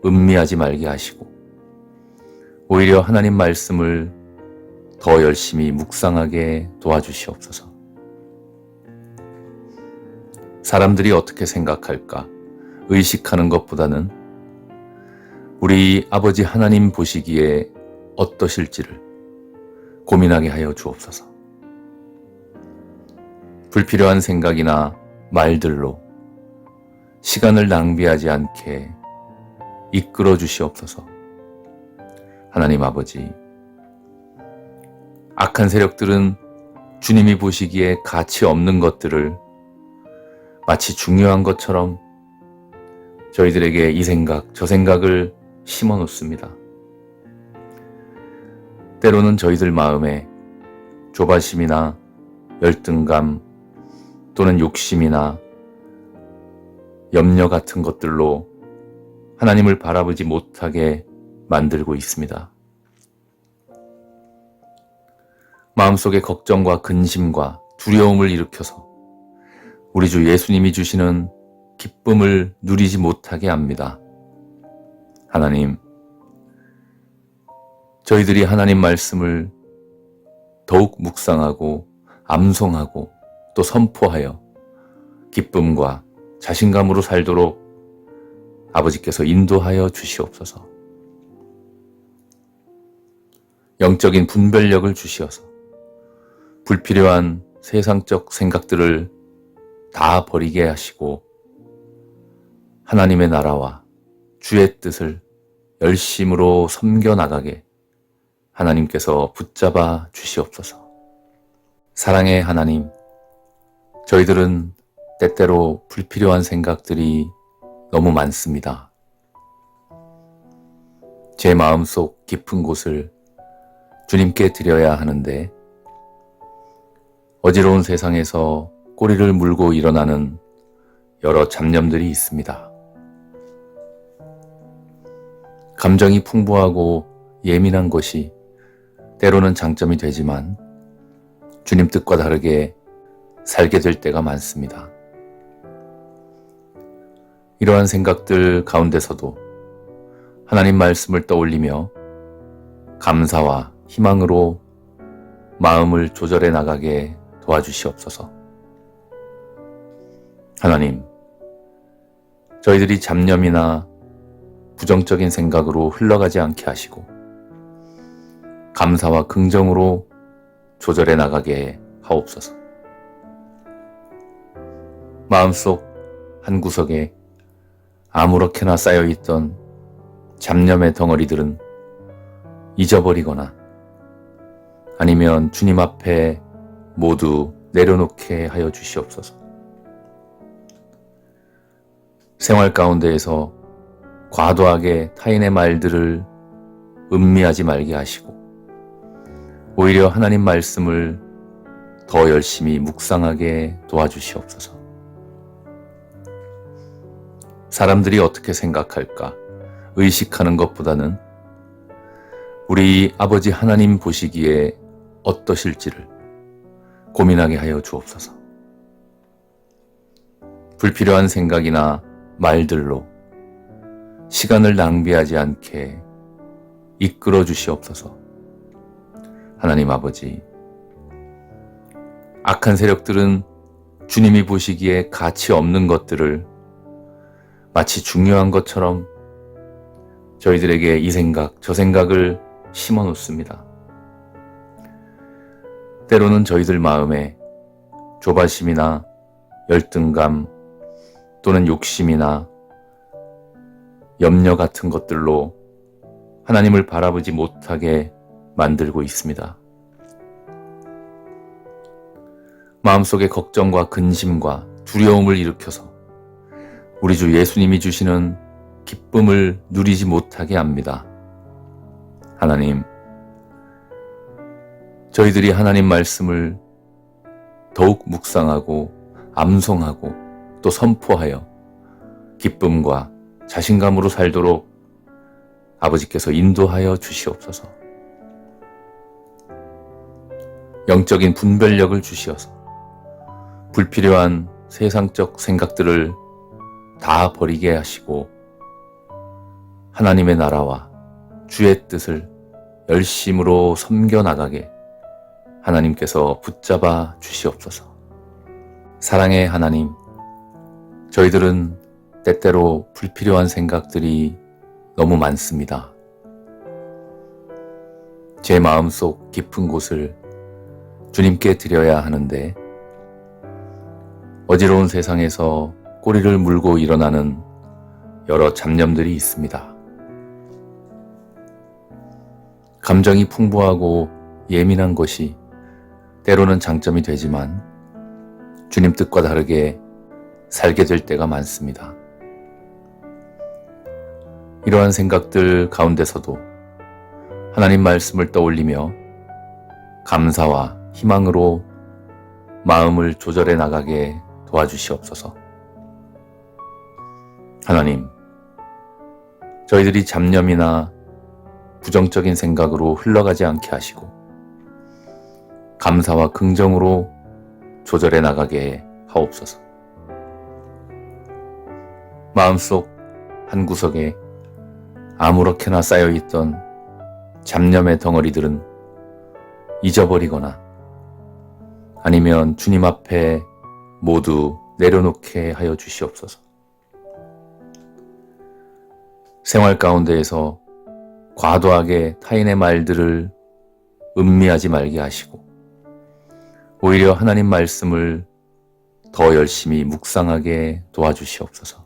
음미하지 말게 하시고 오히려 하나님 말씀을 더 열심히 묵상하게 도와주시옵소서. 사람들이 어떻게 생각할까 의식하는 것보다는 우리 아버지 하나님 보시기에 어떠실지를 고민하게 하여 주옵소서. 불필요한 생각이나 말들로 시간을 낭비하지 않게 이끌어 주시옵소서. 하나님 아버지, 악한 세력들은 주님이 보시기에 가치 없는 것들을 마치 중요한 것처럼 저희들에게 이 생각, 저 생각을 심어 놓습니다. 때로는 저희들 마음에 조바심이나 열등감 또는 욕심이나 염려 같은 것들로 하나님을 바라보지 못하게 만들고 있습니다. 마음속에 걱정과 근심과 두려움을 일으켜서 우리 주 예수님이 주시는 기쁨을 누리지 못하게 합니다. 하나님, 저희들이 하나님 말씀을 더욱 묵상하고 암송하고 또 선포하여 기쁨과 자신감으로 살도록 아버지께서 인도하여 주시옵소서. 영적인 분별력을 주시어서 불필요한 세상적 생각들을 다 버리게 하시고 하나님의 나라와 주의 뜻을 열심으로 섬겨나가게 하나님께서 붙잡아 주시옵소서. 사랑의 하나님, 저희들은 때때로 불필요한 생각들이 너무 많습니다. 제 마음속 깊은 곳을 주님께 드려야 하는데 어지러운 세상에서 꼬리를 물고 일어나는 여러 잡념들이 있습니다. 감정이 풍부하고 예민한 것이 때로는 장점이 되지만 주님 뜻과 다르게 살게 될 때가 많습니다. 이러한 생각들 가운데서도 하나님 말씀을 떠올리며 감사와 희망으로 마음을 조절해 나가게 도와주시옵소서. 하나님, 저희들이 잡념이나 부정적인 생각으로 흘러가지 않게 하시고 감사와 긍정으로 조절해 나가게 하옵소서. 마음속 한 구석에 아무렇게나 쌓여있던 잡념의 덩어리들은 잊어버리거나 아니면 주님 앞에 모두 내려놓게 하여 주시옵소서. 생활 가운데에서 과도하게 타인의 말들을 음미하지 말게 하시고 오히려 하나님 말씀을 더 열심히 묵상하게 도와주시옵소서. 사람들이 어떻게 생각할까 의식하는 것보다는 우리 아버지 하나님 보시기에 어떠실지를 고민하게 하여 주옵소서. 불필요한 생각이나 말들로 시간을 낭비하지 않게 이끌어 주시옵소서. 하나님 아버지, 악한 세력들은 주님이 보시기에 가치 없는 것들을 마치 중요한 것처럼 저희들에게 이 생각, 저 생각을 심어 놓습니다. 때로는 저희들 마음에 조바심이나 열등감 또는 욕심이나 염려 같은 것들로 하나님을 바라보지 못하게 만들고 있습니다. 마음속에 걱정과 근심과 두려움을 일으켜서 우리 주 예수님이 주시는 기쁨을 누리지 못하게 합니다. 하나님, 저희들이 하나님 말씀을 더욱 묵상하고 암송하고 또 선포하여 기쁨과 자신감으로 살도록 아버지께서 인도하여 주시옵소서. 영적인 분별력을 주시어서 불필요한 세상적 생각들을 다 버리게 하시고 하나님의 나라와 주의 뜻을 열심으로 섬겨나가게 하나님께서 붙잡아 주시옵소서. 사랑의 하나님, 저희들은 때때로 불필요한 생각들이 너무 많습니다. 제 마음속 깊은 곳을 주님께 드려야 하는데 어지러운 세상에서 꼬리를 물고 일어나는 여러 잡념들이 있습니다. 감정이 풍부하고 예민한 것이 때로는 장점이 되지만 주님 뜻과 다르게 살게 될 때가 많습니다. 이러한 생각들 가운데서도 하나님 말씀을 떠올리며 감사와 희망으로 마음을 조절해 나가게 도와주시옵소서. 하나님, 저희들이 잡념이나 부정적인 생각으로 흘러가지 않게 하시고 감사와 긍정으로 조절해 나가게 하옵소서. 마음속 한구석에 아무렇게나 쌓여있던 잡념의 덩어리들은 잊어버리거나 아니면 주님 앞에 모두 내려놓게 하여 주시옵소서. 생활 가운데에서 과도하게 타인의 말들을 음미하지 말게 하시고 오히려 하나님 말씀을 더 열심히 묵상하게 도와주시옵소서.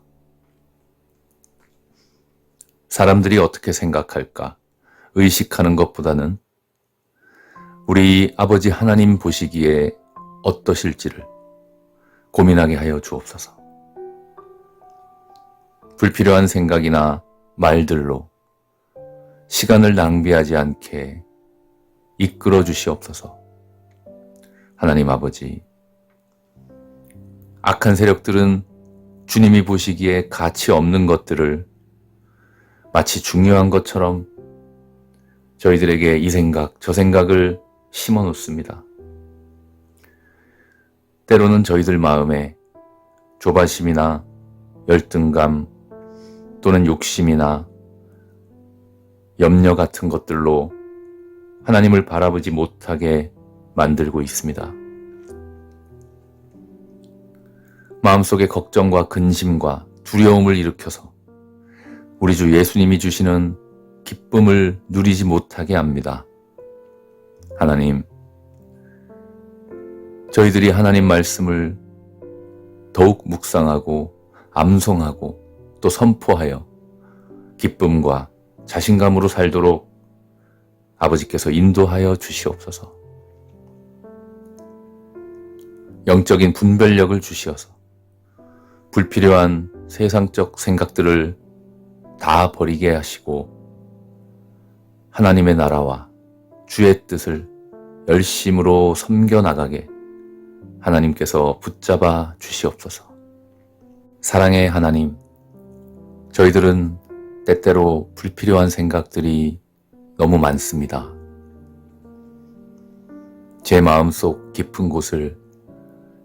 사람들이 어떻게 생각할까 의식하는 것보다는 우리 아버지 하나님 보시기에 어떠실지를 고민하게 하여 주옵소서. 불필요한 생각이나 말들로 시간을 낭비하지 않게 이끌어 주시옵소서. 하나님 아버지, 악한 세력들은 주님이 보시기에 가치 없는 것들을 마치 중요한 것처럼 저희들에게 이 생각, 저 생각을 심어 놓습니다. 때로는 저희들 마음에 조바심이나 열등감 또는 욕심이나 염려 같은 것들로 하나님을 바라보지 못하게 만들고 있습니다. 마음속에 걱정과 근심과 두려움을 일으켜서 우리 주 예수님이 주시는 기쁨을 누리지 못하게 합니다. 하나님, 저희들이 하나님 말씀을 더욱 묵상하고 암송하고 또 선포하여 기쁨과 자신감으로 살도록 아버지께서 인도하여 주시옵소서. 영적인 분별력을 주시어서 불필요한 세상적 생각들을 다 버리게 하시고 하나님의 나라와 주의 뜻을 열심으로 섬겨나가게 하나님께서 붙잡아 주시옵소서. 사랑의 하나님, 저희들은 때때로 불필요한 생각들이 너무 많습니다. 제 마음속 깊은 곳을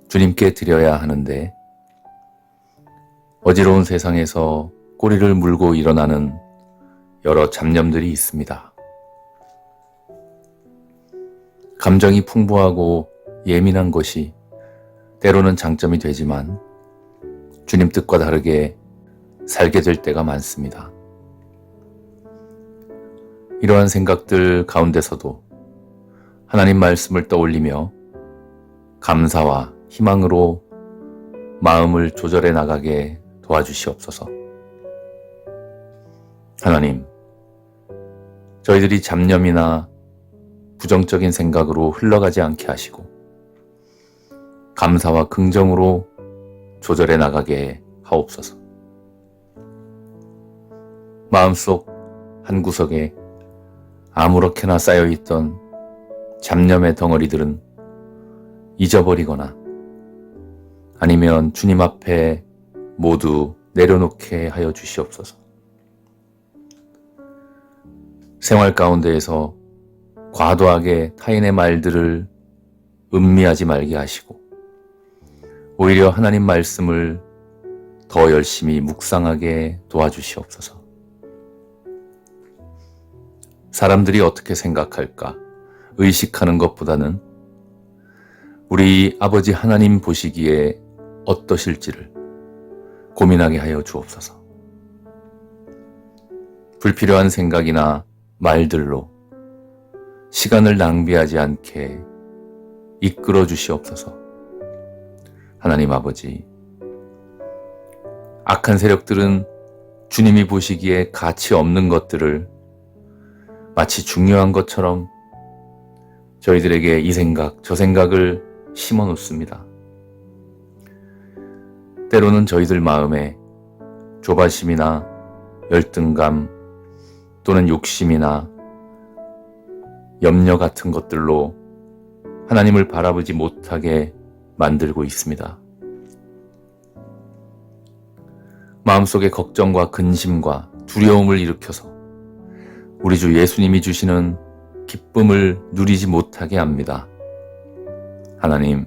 주님께 드려야 하는데 어지러운 세상에서 꼬리를 물고 일어나는 여러 잡념들이 있습니다. 감정이 풍부하고 예민한 것이 때로는 장점이 되지만 주님 뜻과 다르게 살게 될 때가 많습니다. 이러한 생각들 가운데서도 하나님 말씀을 떠올리며 감사와 희망으로 마음을 조절해 나가게 도와주시옵소서. 하나님, 저희들이 잡념이나 부정적인 생각으로 흘러가지 않게 하시고 감사와 긍정으로 조절해 나가게 하옵소서. 마음속 한구석에 아무렇게나 쌓여있던 잡념의 덩어리들은 잊어버리거나 아니면 주님 앞에 모두 내려놓게 하여 주시옵소서. 생활 가운데에서 과도하게 타인의 말들을 음미하지 말게 하시고 오히려 하나님 말씀을 더 열심히 묵상하게 도와주시옵소서. 사람들이 어떻게 생각할까 의식하는 것보다는 우리 아버지 하나님 보시기에 어떠실지를 고민하게 하여 주옵소서. 불필요한 생각이나 말들로 시간을 낭비하지 않게 이끌어 주시옵소서. 하나님 아버지, 악한 세력들은 주님이 보시기에 가치 없는 것들을 마치 중요한 것처럼 저희들에게 이 생각, 저 생각을 심어 놓습니다. 때로는 저희들 마음에 조바심이나 열등감 또는 욕심이나 염려 같은 것들로 하나님을 바라보지 못하게 만들고 있습니다. 마음속에 걱정과 근심과 두려움을 일으켜서 우리 주 예수님이 주시는 기쁨을 누리지 못하게 합니다. 하나님,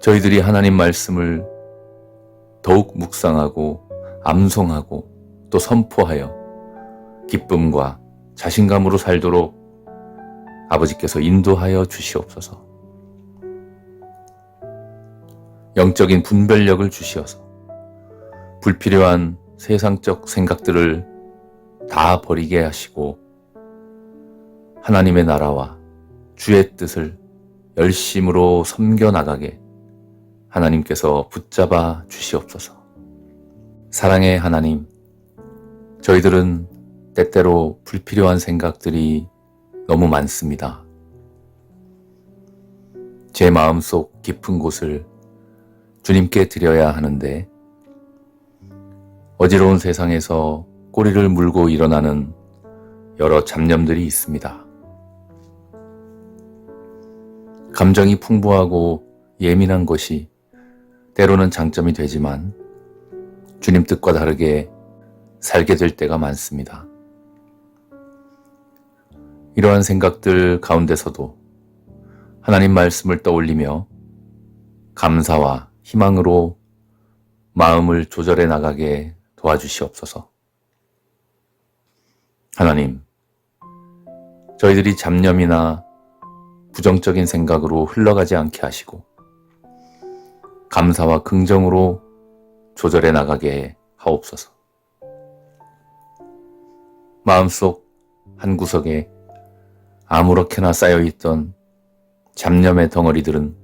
저희들이 하나님 말씀을 더욱 묵상하고 암송하고 또 선포하여 기쁨과 자신감으로 살도록 아버지께서 인도하여 주시옵소서. 영적인 분별력을 주시어서 불필요한 세상적 생각들을 다 버리게 하시고 하나님의 나라와 주의 뜻을 열심으로 섬겨나가게 하나님께서 붙잡아 주시옵소서. 사랑의 하나님, 저희들은 때때로 불필요한 생각들이 너무 많습니다. 제 마음속 깊은 곳을 주님께 드려야 하는데 어지러운 세상에서 꼬리를 물고 일어나는 여러 잡념들이 있습니다. 감정이 풍부하고 예민한 것이 때로는 장점이 되지만 주님 뜻과 다르게 살게 될 때가 많습니다. 이러한 생각들 가운데서도 하나님 말씀을 떠올리며 감사와 희망으로 마음을 조절해 나가게 도와주시옵소서. 하나님, 저희들이 잡념이나 부정적인 생각으로 흘러가지 않게 하시고 감사와 긍정으로 조절해 나가게 하옵소서. 마음속 한 구석에 아무렇게나 쌓여있던 잡념의 덩어리들은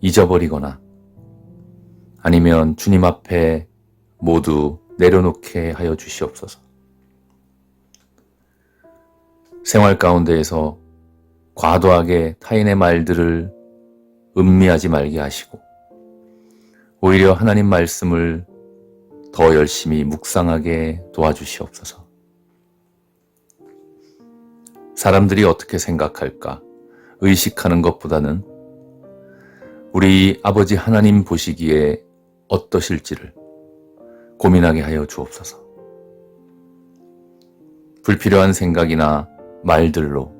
잊어버리거나 아니면 주님 앞에 모두 내려놓게 하여 주시옵소서. 생활 가운데에서 과도하게 타인의 말들을 음미하지 말게 하시고 오히려 하나님 말씀을 더 열심히 묵상하게 도와주시옵소서. 사람들이 어떻게 생각할까 의식하는 것보다는 우리 아버지 하나님 보시기에 어떠실지를 고민하게 하여 주옵소서. 불필요한 생각이나 말들로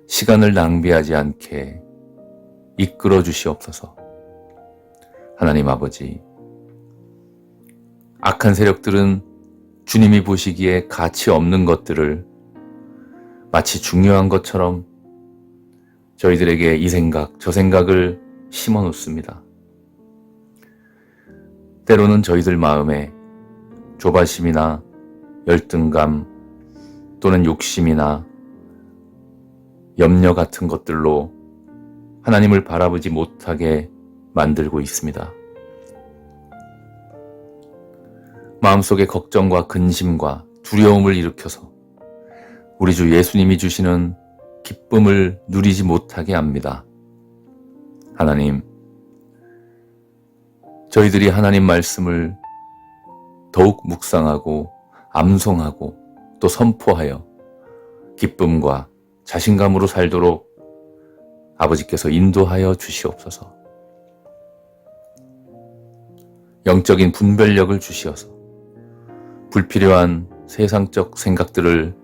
시간을 낭비하지 않게 이끌어 주시옵소서. 하나님 아버지, 악한 세력들은 주님이 보시기에 가치 없는 것들을 마치 중요한 것처럼 저희들에게 이 생각, 저 생각을 심어 놓습니다. 때로는 저희들 마음에 조바심이나 열등감 또는 욕심이나 염려 같은 것들로 하나님을 바라보지 못하게 만들고 있습니다. 마음속에 걱정과 근심과 두려움을 일으켜서 우리 주 예수님이 주시는 기쁨을 누리지 못하게 합니다. 하나님, 저희들이 하나님 말씀을 더욱 묵상하고 암송하고 또 선포하여 기쁨과 자신감으로 살도록 아버지께서 인도하여 주시옵소서. 영적인 분별력을 주시어서 불필요한 세상적 생각들을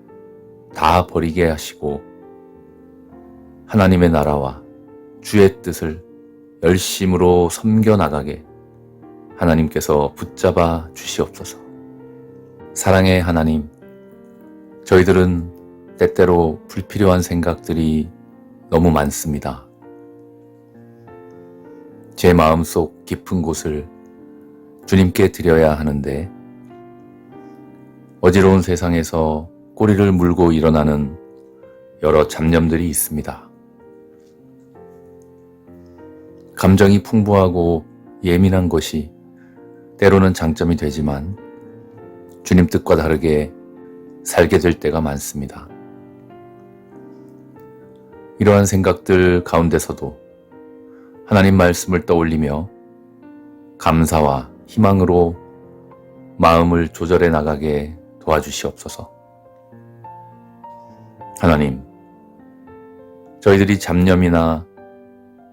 다 버리게 하시고 하나님의 나라와 주의 뜻을 열심으로 섬겨나가게 하나님께서 붙잡아 주시옵소서. 사랑의 하나님, 저희들은 때때로 불필요한 생각들이 너무 많습니다. 제 마음속 깊은 곳을 주님께 드려야 하는데 어지러운 세상에서 꼬리를 물고 일어나는 여러 잡념들이 있습니다. 감정이 풍부하고 예민한 것이 때로는 장점이 되지만 주님 뜻과 다르게 살게 될 때가 많습니다. 이러한 생각들 가운데서도 하나님 말씀을 떠올리며 감사와 희망으로 마음을 조절해 나가게 도와주시옵소서. 하나님, 저희들이 잡념이나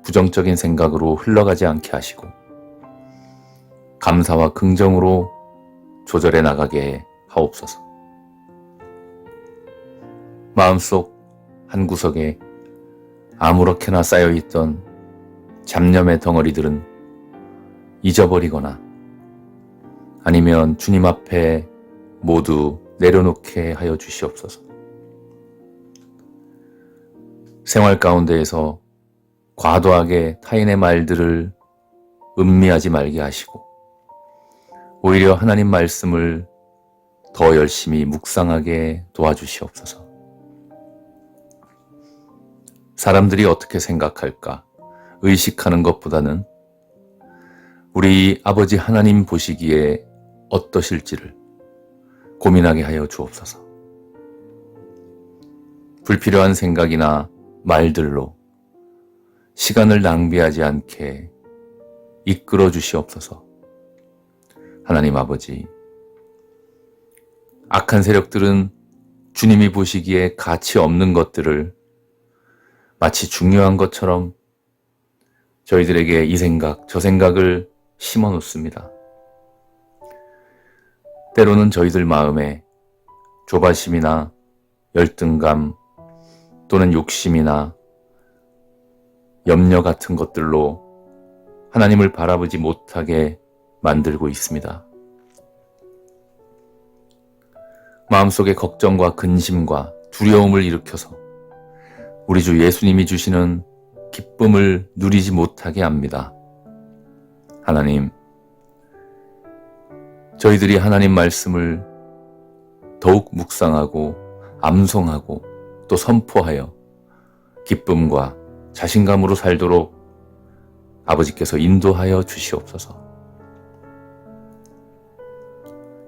부정적인 생각으로 흘러가지 않게 하시고 감사와 긍정으로 조절해 나가게 하옵소서. 마음속 한구석에 아무렇게나 쌓여있던 잡념의 덩어리들은 잊어버리거나 아니면 주님 앞에 모두 내려놓게 하여 주시옵소서. 생활 가운데에서 과도하게 타인의 말들을 음미하지 말게 하시고 오히려 하나님 말씀을 더 열심히 묵상하게 도와주시옵소서. 사람들이 어떻게 생각할까 의식하는 것보다는 우리 아버지 하나님 보시기에 어떠실지를 고민하게 하여 주옵소서. 불필요한 생각이나 말들로 시간을 낭비하지 않게 이끌어 주시옵소서. 하나님 아버지, 악한 세력들은 주님이 보시기에 가치 없는 것들을 마치 중요한 것처럼 저희들에게 이 생각, 저 생각을 심어 놓습니다. 때로는 저희들 마음에 조바심이나 열등감 또는 욕심이나 염려 같은 것들로 하나님을 바라보지 못하게 만들고 있습니다. 마음속에 걱정과 근심과 두려움을 일으켜서 우리 주 예수님이 주시는 기쁨을 누리지 못하게 합니다. 하나님, 저희들이 하나님 말씀을 더욱 묵상하고 암송하고 또 선포하여 기쁨과 자신감으로 살도록 아버지께서 인도하여 주시옵소서.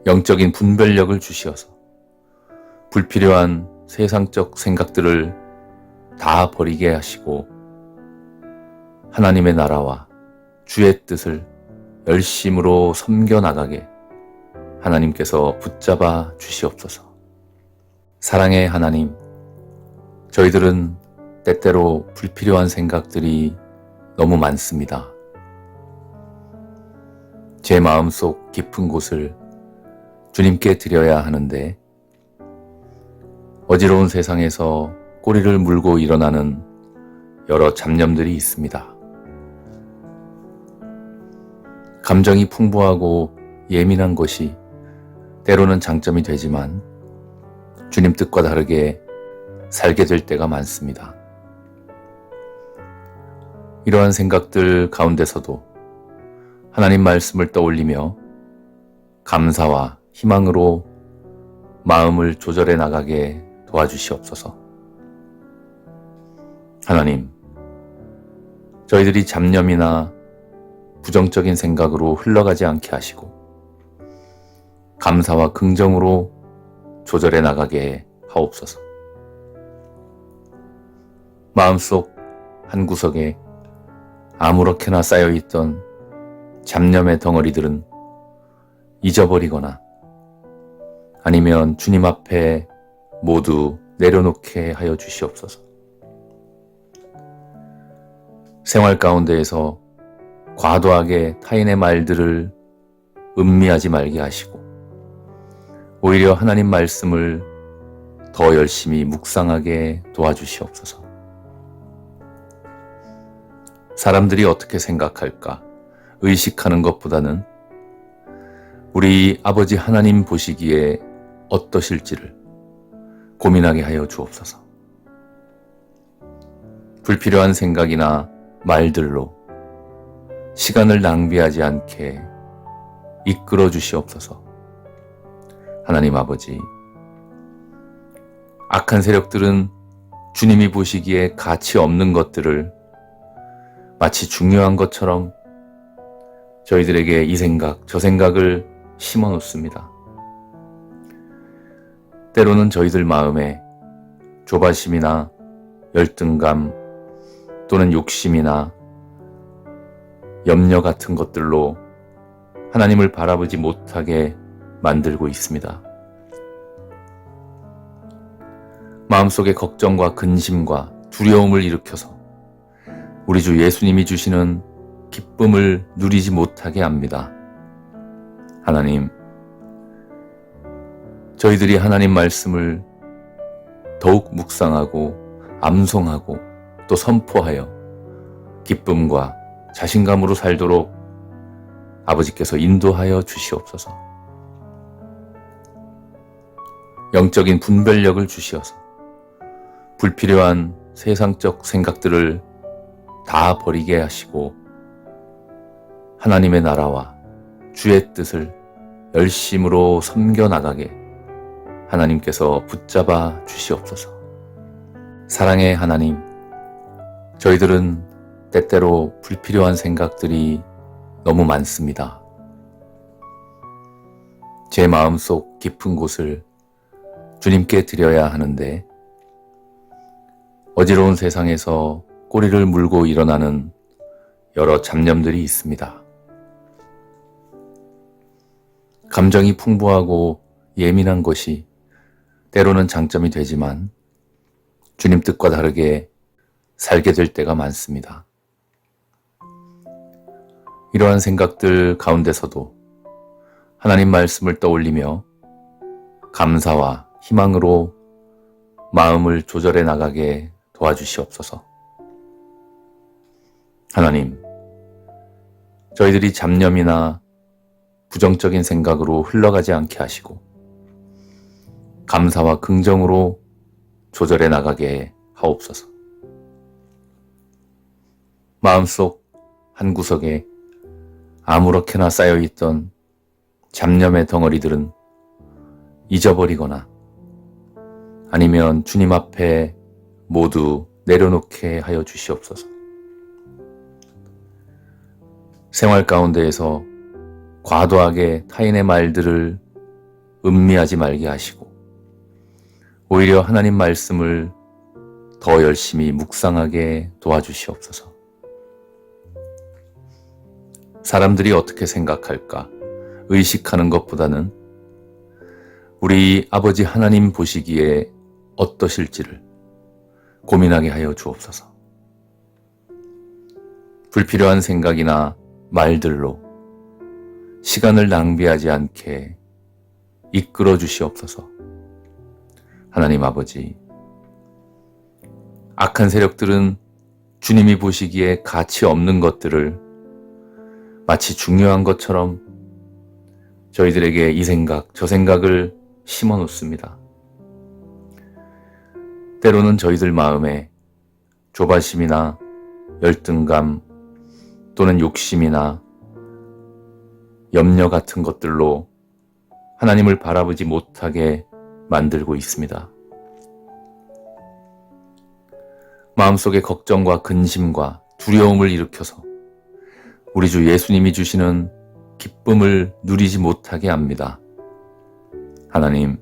영적인 분별력을 주시어서 불필요한 세상적 생각들을 다 버리게 하시고 하나님의 나라와 주의 뜻을 열심으로 섬겨나가게 하나님께서 붙잡아 주시옵소서. 사랑의 하나님, 저희들은 때때로 불필요한 생각들이 너무 많습니다. 제 마음속 깊은 곳을 주님께 드려야 하는데 어지러운 세상에서 꼬리를 물고 일어나는 여러 잡념들이 있습니다. 감정이 풍부하고 예민한 것이 때로는 장점이 되지만 주님 뜻과 다르게 살게 될 때가 많습니다. 이러한 생각들 가운데서도 하나님 말씀을 떠올리며 감사와 희망으로 마음을 조절해 나가게 도와주시옵소서. 하나님, 저희들이 잡념이나 부정적인 생각으로 흘러가지 않게 하시고 감사와 긍정으로 조절해 나가게 하옵소서. 마음속 한구석에 아무렇게나 쌓여있던 잡념의 덩어리들은 잊어버리거나 아니면 주님 앞에 모두 내려놓게 하여 주시옵소서. 생활 가운데에서 과도하게 타인의 말들을 음미하지 말게 하시고 오히려 하나님 말씀을 더 열심히 묵상하게 도와주시옵소서. 사람들이 어떻게 생각할까 의식하는 것보다는 우리 아버지 하나님 보시기에 어떠실지를 고민하게 하여 주옵소서. 불필요한 생각이나 말들로 시간을 낭비하지 않게 이끌어 주시옵소서. 하나님 아버지, 악한 세력들은 주님이 보시기에 가치 없는 것들을 마치 중요한 것처럼 저희들에게 이 생각, 저 생각을 심어 놓습니다. 때로는 저희들 마음에 조바심이나 열등감 또는 욕심이나 염려 같은 것들로 하나님을 바라보지 못하게 만들고 있습니다. 마음속에 걱정과 근심과 두려움을 일으켜서 우리 주 예수님이 주시는 기쁨을 누리지 못하게 합니다. 하나님, 저희들이 하나님 말씀을 더욱 묵상하고 암송하고 또 선포하여 기쁨과 자신감으로 살도록 아버지께서 인도하여 주시옵소서. 영적인 분별력을 주시어서 불필요한 세상적 생각들을 다 버리게 하시고 하나님의 나라와 주의 뜻을 열심으로 섬겨나가게 하나님께서 붙잡아 주시옵소서. 사랑의 하나님, 저희들은 때때로 불필요한 생각들이 너무 많습니다. 제 마음속 깊은 곳을 주님께 드려야 하는데 어지러운 세상에서 꼬리를 물고 일어나는 여러 잡념들이 있습니다. 감정이 풍부하고 예민한 것이 때로는 장점이 되지만 주님 뜻과 다르게 살게 될 때가 많습니다. 이러한 생각들 가운데서도 하나님 말씀을 떠올리며 감사와 희망으로 마음을 조절해 나가게 도와주시옵소서. 하나님, 저희들이 잡념이나 부정적인 생각으로 흘러가지 않게 하시고 감사와 긍정으로 조절해 나가게 하옵소서. 마음속 한 구석에 아무렇게나 쌓여있던 잡념의 덩어리들은 잊어버리거나 아니면 주님 앞에 모두 내려놓게 하여 주시옵소서. 생활 가운데에서 과도하게 타인의 말들을 음미하지 말게 하시고 오히려 하나님 말씀을 더 열심히 묵상하게 도와주시옵소서. 사람들이 어떻게 생각할까 의식하는 것보다는 우리 아버지 하나님 보시기에 어떠실지를 고민하게 하여 주옵소서. 불필요한 생각이나 말들로 시간을 낭비하지 않게 이끌어 주시옵소서. 하나님 아버지, 악한 세력들은 주님이 보시기에 가치 없는 것들을 마치 중요한 것처럼 저희들에게 이 생각, 저 생각을 심어 놓습니다. 때로는 저희들 마음에 조바심이나 열등감 또는 욕심이나 염려 같은 것들로 하나님을 바라보지 못하게 만들고 있습니다. 마음속에 걱정과 근심과 두려움을 일으켜서 우리 주 예수님이 주시는 기쁨을 누리지 못하게 합니다. 하나님,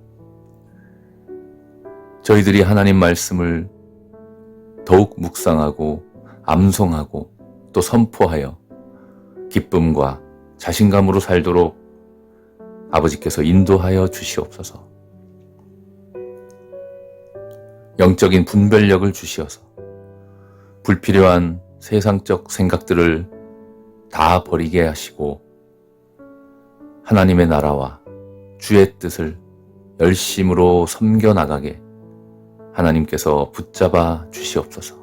저희들이 하나님 말씀을 더욱 묵상하고 암송하고 또 선포하여 기쁨과 자신감으로 살도록 아버지께서 인도하여 주시옵소서. 영적인 분별력을 주시어서 불필요한 세상적 생각들을 다 버리게 하시고 하나님의 나라와 주의 뜻을 열심으로 섬겨나가게 하나님께서 붙잡아 주시옵소서.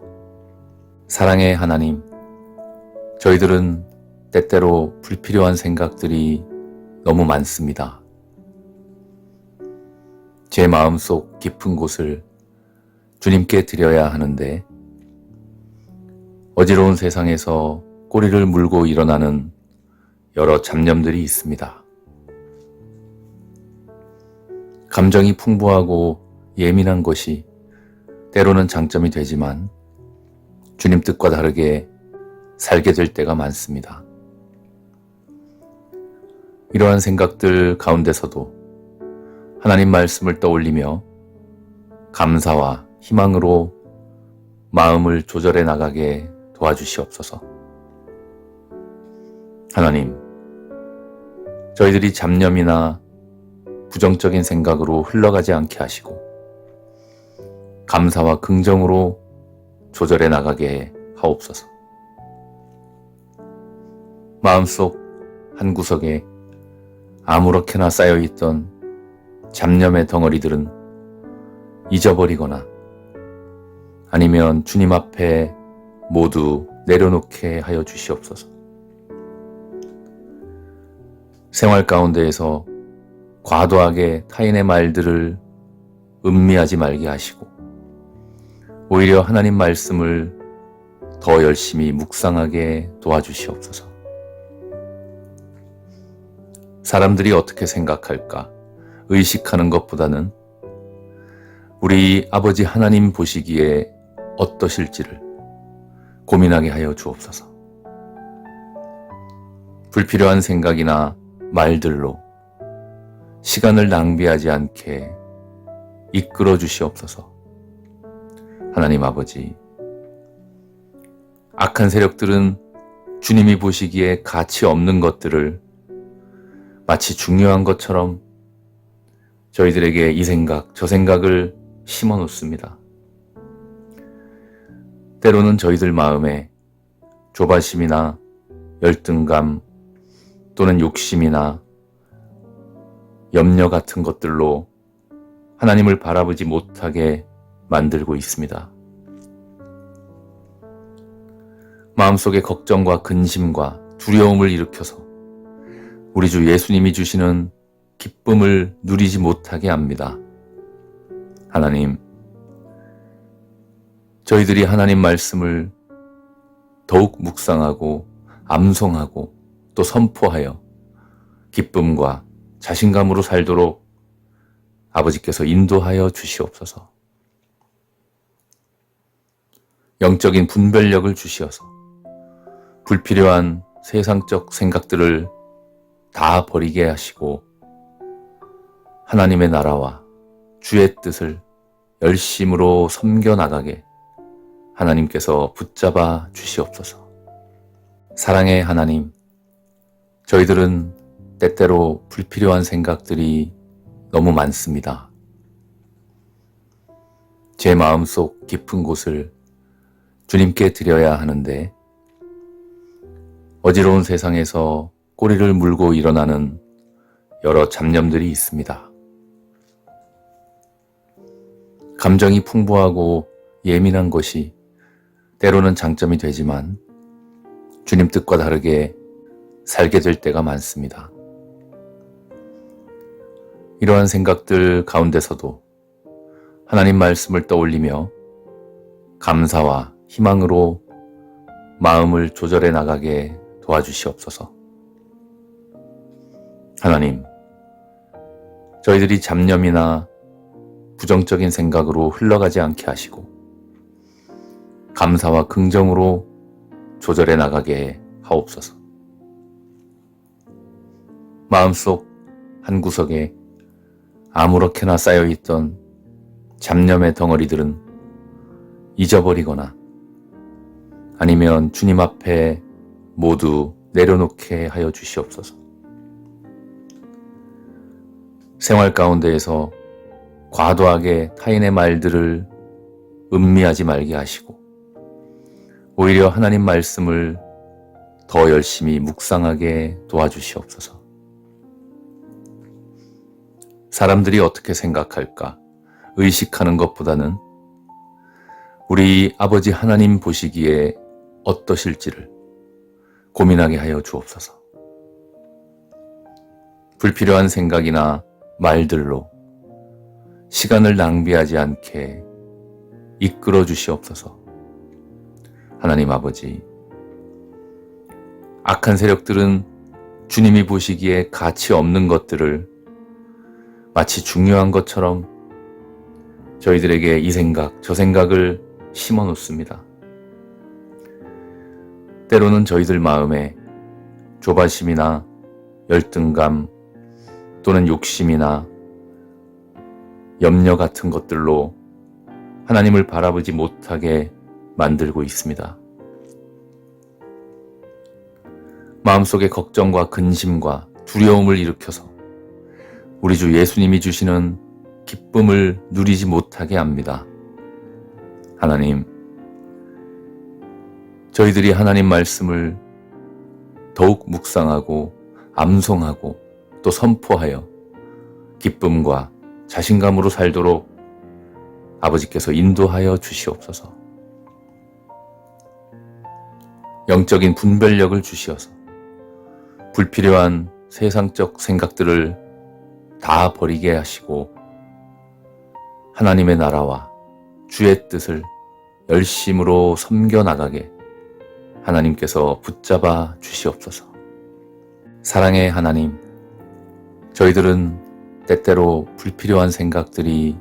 사랑의 하나님, 저희들은 때때로 불필요한 생각들이 너무 많습니다. 제 마음속 깊은 곳을 주님께 드려야 하는데 어지러운 세상에서 꼬리를 물고 일어나는 여러 잡념들이 있습니다. 감정이 풍부하고 예민한 것이 때로는 장점이 되지만 주님 뜻과 다르게 살게 될 때가 많습니다. 이러한 생각들 가운데서도 하나님 말씀을 떠올리며 감사와 희망으로 마음을 조절해 나가게 도와주시옵소서. 하나님, 저희들이 잡념이나 부정적인 생각으로 흘러가지 않게 하시고 감사와 긍정으로 조절해 나가게 하옵소서. 마음속 한구석에 아무렇게나 쌓여있던 잡념의 덩어리들은 잊어버리거나 아니면 주님 앞에 모두 내려놓게 하여 주시옵소서. 생활 가운데에서 과도하게 타인의 말들을 음미하지 말게 하시고 오히려 하나님 말씀을 더 열심히 묵상하게 도와주시옵소서. 사람들이 어떻게 생각할까 의식하는 것보다는 우리 아버지 하나님 보시기에 어떠실지를 고민하게 하여 주옵소서. 불필요한 생각이나 말들로 시간을 낭비하지 않게 이끌어 주시옵소서. 하나님 아버지, 악한 세력들은 주님이 보시기에 가치 없는 것들을 마치 중요한 것처럼 저희들에게 이 생각, 저 생각을 심어 놓습니다. 때로는 저희들 마음에 조바심이나 열등감 또는 욕심이나 염려 같은 것들로 하나님을 바라보지 못하게 만들고 있습니다. 마음속에 걱정과 근심과 두려움을 일으켜서 우리 주 예수님이 주시는 기쁨을 누리지 못하게 합니다. 하나님, 저희들이 하나님 말씀을 더욱 묵상하고 암송하고 또 선포하여 기쁨과 자신감으로 살도록 아버지께서 인도하여 주시옵소서. 영적인 분별력을 주시어서 불필요한 세상적 생각들을 다 버리게 하시고 하나님의 나라와 주의 뜻을 열심으로 섬겨나가게 하나님께서 붙잡아 주시옵소서. 사랑의 하나님, 저희들은 때때로 불필요한 생각들이 너무 많습니다. 제 마음속 깊은 곳을 주님께 드려야 하는데 어지러운 세상에서 꼬리를 물고 일어나는 여러 잡념들이 있습니다. 감정이 풍부하고 예민한 것이 때로는 장점이 되지만 주님 뜻과 다르게 살게 될 때가 많습니다. 이러한 생각들 가운데서도 하나님 말씀을 떠올리며 감사와 희망으로 마음을 조절해 나가게 도와주시옵소서. 하나님, 저희들이 잡념이나 부정적인 생각으로 흘러가지 않게 하시고 감사와 긍정으로 조절해 나가게 하옵소서. 마음속 한구석에 아무렇게나 쌓여있던 잡념의 덩어리들은 잊어버리거나 아니면 주님 앞에 모두 내려놓게 하여 주시옵소서. 생활 가운데에서 과도하게 타인의 말들을 음미하지 말게 하시고 오히려 하나님 말씀을 더 열심히 묵상하게 도와주시옵소서. 사람들이 어떻게 생각할까 의식하는 것보다는 우리 아버지 하나님 보시기에 어떠실지를 고민하게 하여 주옵소서. 불필요한 생각이나 말들로 시간을 낭비하지 않게 이끌어 주시옵소서. 하나님 아버지, 악한 세력들은 주님이 보시기에 가치 없는 것들을 마치 중요한 것처럼 저희들에게 이 생각, 저 생각을 심어 놓습니다. 때로는 저희들 마음에 조바심이나 열등감 또는 욕심이나 염려 같은 것들로 하나님을 바라보지 못하게 만들고 있습니다. 마음속에 걱정과 근심과 두려움을 일으켜서 우리 주 예수님이 주시는 기쁨을 누리지 못하게 합니다. 하나님, 저희들이 하나님 말씀을 더욱 묵상하고 암송하고 또 선포하여 기쁨과 자신감으로 살도록 아버지께서 인도하여 주시옵소서. 영적인 분별력을 주시어서 불필요한 세상적 생각들을 다 버리게 하시고 하나님의 나라와 주의 뜻을 열심으로 섬겨나가게 하나님께서 붙잡아 주시옵소서. 사랑의 하나님, 저희들은 때때로 불필요한 생각들이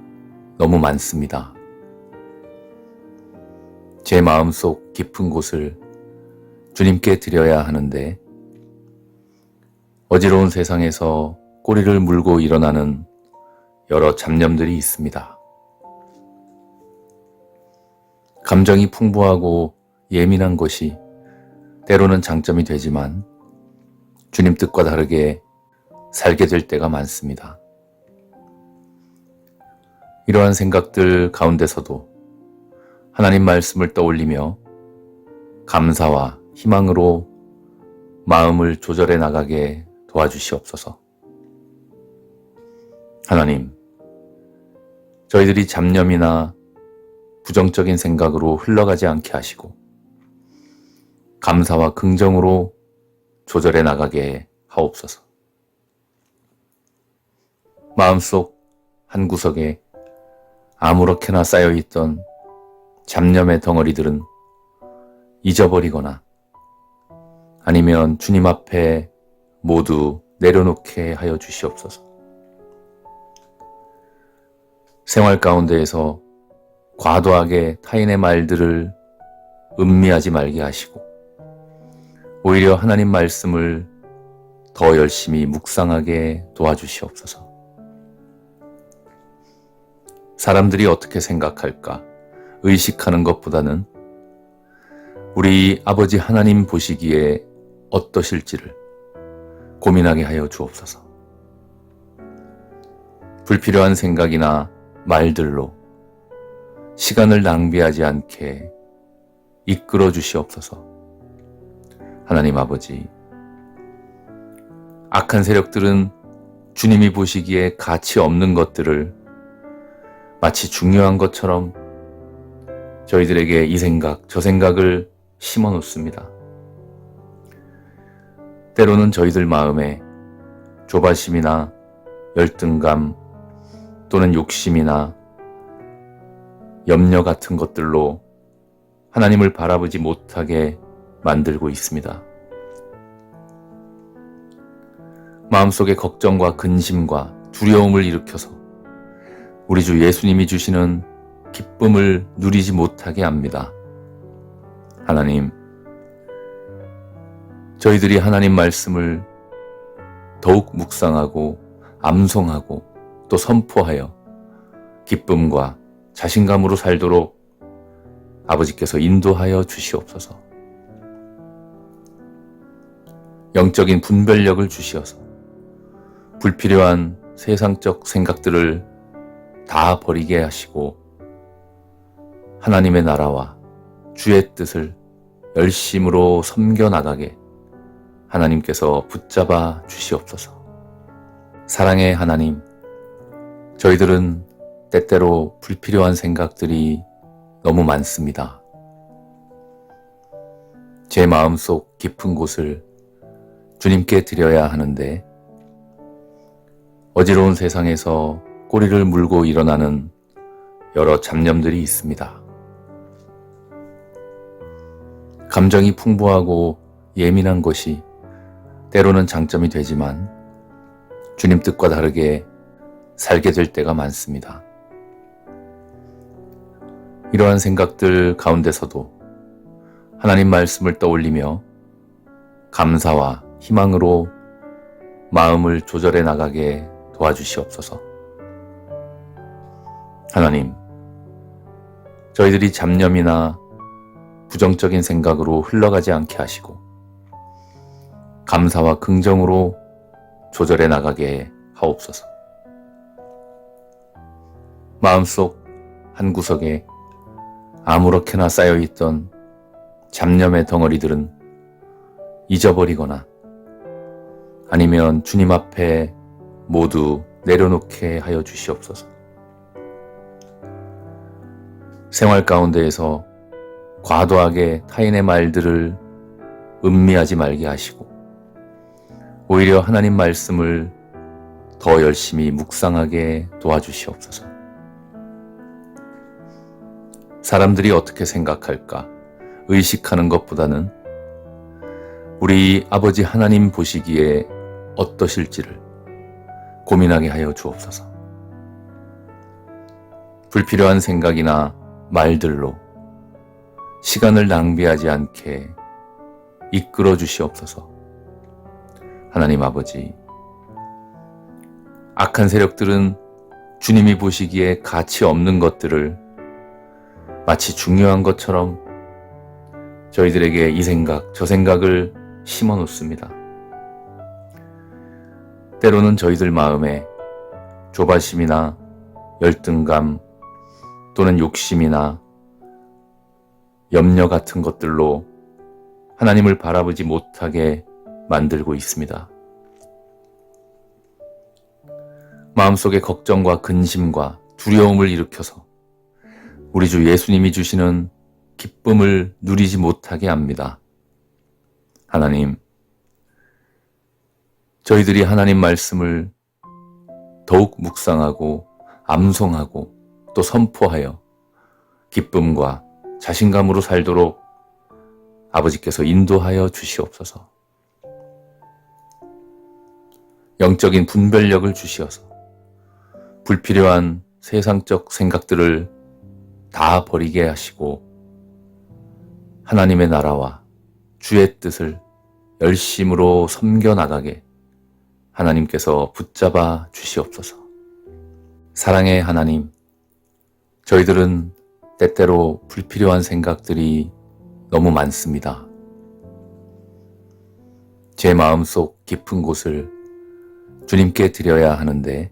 너무 많습니다. 제 마음속 깊은 곳을 주님께 드려야 하는데 어지러운 세상에서 꼬리를 물고 일어나는 여러 잡념들이 있습니다. 감정이 풍부하고 예민한 것이 때로는 장점이 되지만 주님 뜻과 다르게 살게 될 때가 많습니다. 이러한 생각들 가운데서도 하나님 말씀을 떠올리며 감사와 희망으로 마음을 조절해 나가게 도와주시옵소서. 하나님, 저희들이 잡념이나 부정적인 생각으로 흘러가지 않게 하시고 감사와 긍정으로 조절해 나가게 하옵소서. 마음속 한 구석에 아무렇게나 쌓여있던 잡념의 덩어리들은 잊어버리거나 아니면 주님 앞에 모두 내려놓게 하여 주시옵소서. 생활 가운데에서 과도하게 타인의 말들을 음미하지 말게 하시고 오히려 하나님 말씀을 더 열심히 묵상하게 도와주시옵소서. 사람들이 어떻게 생각할까 의식하는 것보다는 우리 아버지 하나님 보시기에 어떠실지를 고민하게 하여 주옵소서. 불필요한 생각이나 말들로 시간을 낭비하지 않게 이끌어 주시옵소서. 하나님 아버지, 악한 세력들은 주님이 보시기에 가치 없는 것들을 마치 중요한 것처럼 저희들에게 이 생각, 저 생각을 심어 놓습니다. 때로는 저희들 마음에 조바심이나 열등감 또는 욕심이나 염려 같은 것들로 하나님을 바라보지 못하게 만들고 있습니다. 마음속에 걱정과 근심과 두려움을 일으켜서 우리 주 예수님이 주시는 기쁨을 누리지 못하게 합니다. 하나님, 저희들이 하나님 말씀을 더욱 묵상하고 암송하고 또 선포하여 기쁨과 자신감으로 살도록 아버지께서 인도하여 주시옵소서. 영적인 분별력을 주시어서 불필요한 세상적 생각들을 다 버리게 하시고 하나님의 나라와 주의 뜻을 열심으로 섬겨나가게 하나님께서 붙잡아 주시옵소서. 사랑의 하나님, 저희들은 때때로 불필요한 생각들이 너무 많습니다. 제 마음속 깊은 곳을 주님께 드려야 하는데 어지러운 세상에서 꼬리를 물고 일어나는 여러 잡념들이 있습니다. 감정이 풍부하고 예민한 것이 때로는 장점이 되지만 주님 뜻과 다르게 살게 될 때가 많습니다. 이러한 생각들 가운데서도 하나님 말씀을 떠올리며 감사와 희망으로 마음을 조절해 나가게 도와주시옵소서. 하나님, 저희들이 잡념이나 부정적인 생각으로 흘러가지 않게 하시고 감사와 긍정으로 조절해 나가게 하옵소서. 마음속 한 구석에 아무렇게나 쌓여있던 잡념의 덩어리들은 잊어버리거나 아니면 주님 앞에 모두 내려놓게 하여 주시옵소서. 생활 가운데에서 과도하게 타인의 말들을 음미하지 말게 하시고 오히려 하나님 말씀을 더 열심히 묵상하게 도와주시옵소서. 사람들이 어떻게 생각할까 의식하는 것보다는 우리 아버지 하나님 보시기에 어떠실지를 고민하게 하여 주옵소서. 불필요한 생각이나 말들로 시간을 낭비하지 않게 이끌어 주시옵소서. 하나님 아버지, 악한 세력들은 주님이 보시기에 가치 없는 것들을 마치 중요한 것처럼 저희들에게 이 생각, 저 생각을 심어 놓습니다. 때로는 저희들 마음에 조바심이나 열등감 또는 욕심이나 염려 같은 것들로 하나님을 바라보지 못하게 만들고 있습니다. 마음속에 걱정과 근심과 두려움을 일으켜서 우리 주 예수님이 주시는 기쁨을 누리지 못하게 합니다. 하나님, 저희들이 하나님 말씀을 더욱 묵상하고 암송하고 또 선포하여 기쁨과 자신감으로 살도록 아버지께서 인도하여 주시옵소서. 영적인 분별력을 주시어서 불필요한 세상적 생각들을 다 버리게 하시고 하나님의 나라와 주의 뜻을 열심으로 섬겨나가게 하나님께서 붙잡아 주시옵소서. 사랑의 하나님, 저희들은 때때로 불필요한 생각들이 너무 많습니다. 제 마음속 깊은 곳을 주님께 드려야 하는데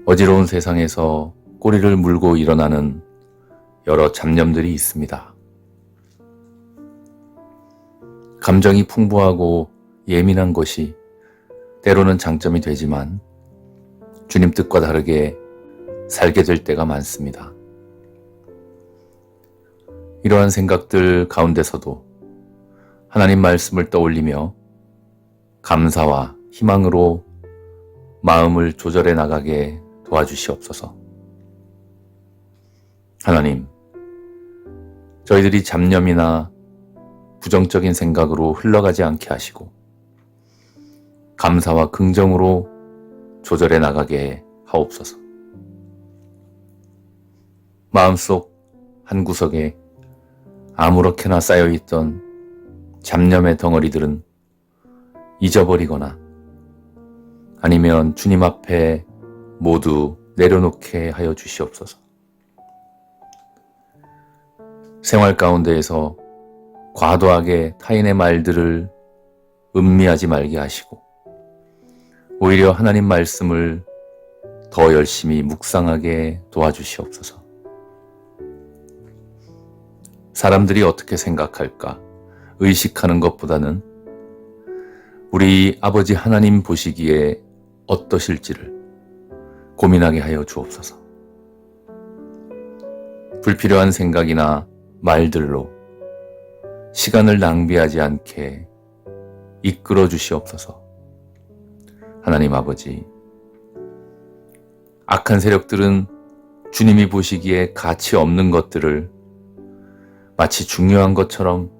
어지러운 세상에서 꼬리를 물고 일어나는 여러 잡념들이 있습니다. 감정이 풍부하고 예민한 것이 때로는 장점이 되지만 주님 뜻과 다르게 살게 될 때가 많습니다. 이러한 생각들 가운데서도 하나님 말씀을 떠올리며 감사와 희망으로 마음을 조절해 나가게 도와주시옵소서. 하나님, 저희들이 잡념이나 부정적인 생각으로 흘러가지 않게 하시고 감사와 긍정으로 조절해 나가게 하옵소서. 마음속 한 구석에 아무렇게나 쌓여있던 잡념의 덩어리들은 잊어버리거나 아니면 주님 앞에 모두 내려놓게 하여 주시옵소서. 생활 가운데에서 과도하게 타인의 말들을 음미하지 말게 하시고 오히려 하나님 말씀을 더 열심히 묵상하게 도와주시옵소서. 사람들이 어떻게 생각할까 의식하는 것보다는 우리 아버지 하나님 보시기에 어떠실지를 고민하게 하여 주옵소서. 불필요한 생각이나 말들로 시간을 낭비하지 않게 이끌어 주시옵소서. 하나님 아버지, 악한 세력들은 주님이 보시기에 가치 없는 것들을 마치 중요한 것처럼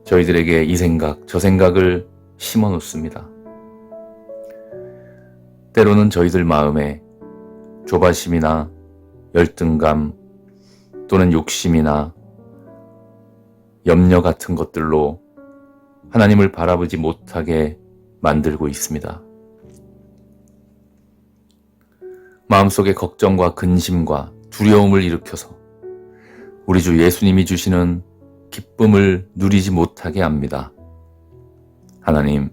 저희들에게 이 생각, 저 생각을 심어 놓습니다. 때로는 저희들 마음에 조바심이나 열등감 또는 욕심이나 염려 같은 것들로 하나님을 바라보지 못하게 만들고 있습니다. 마음속에 걱정과 근심과 두려움을 일으켜서 우리 주 예수님이 주시는 기쁨을 누리지 못하게 합니다. 하나님,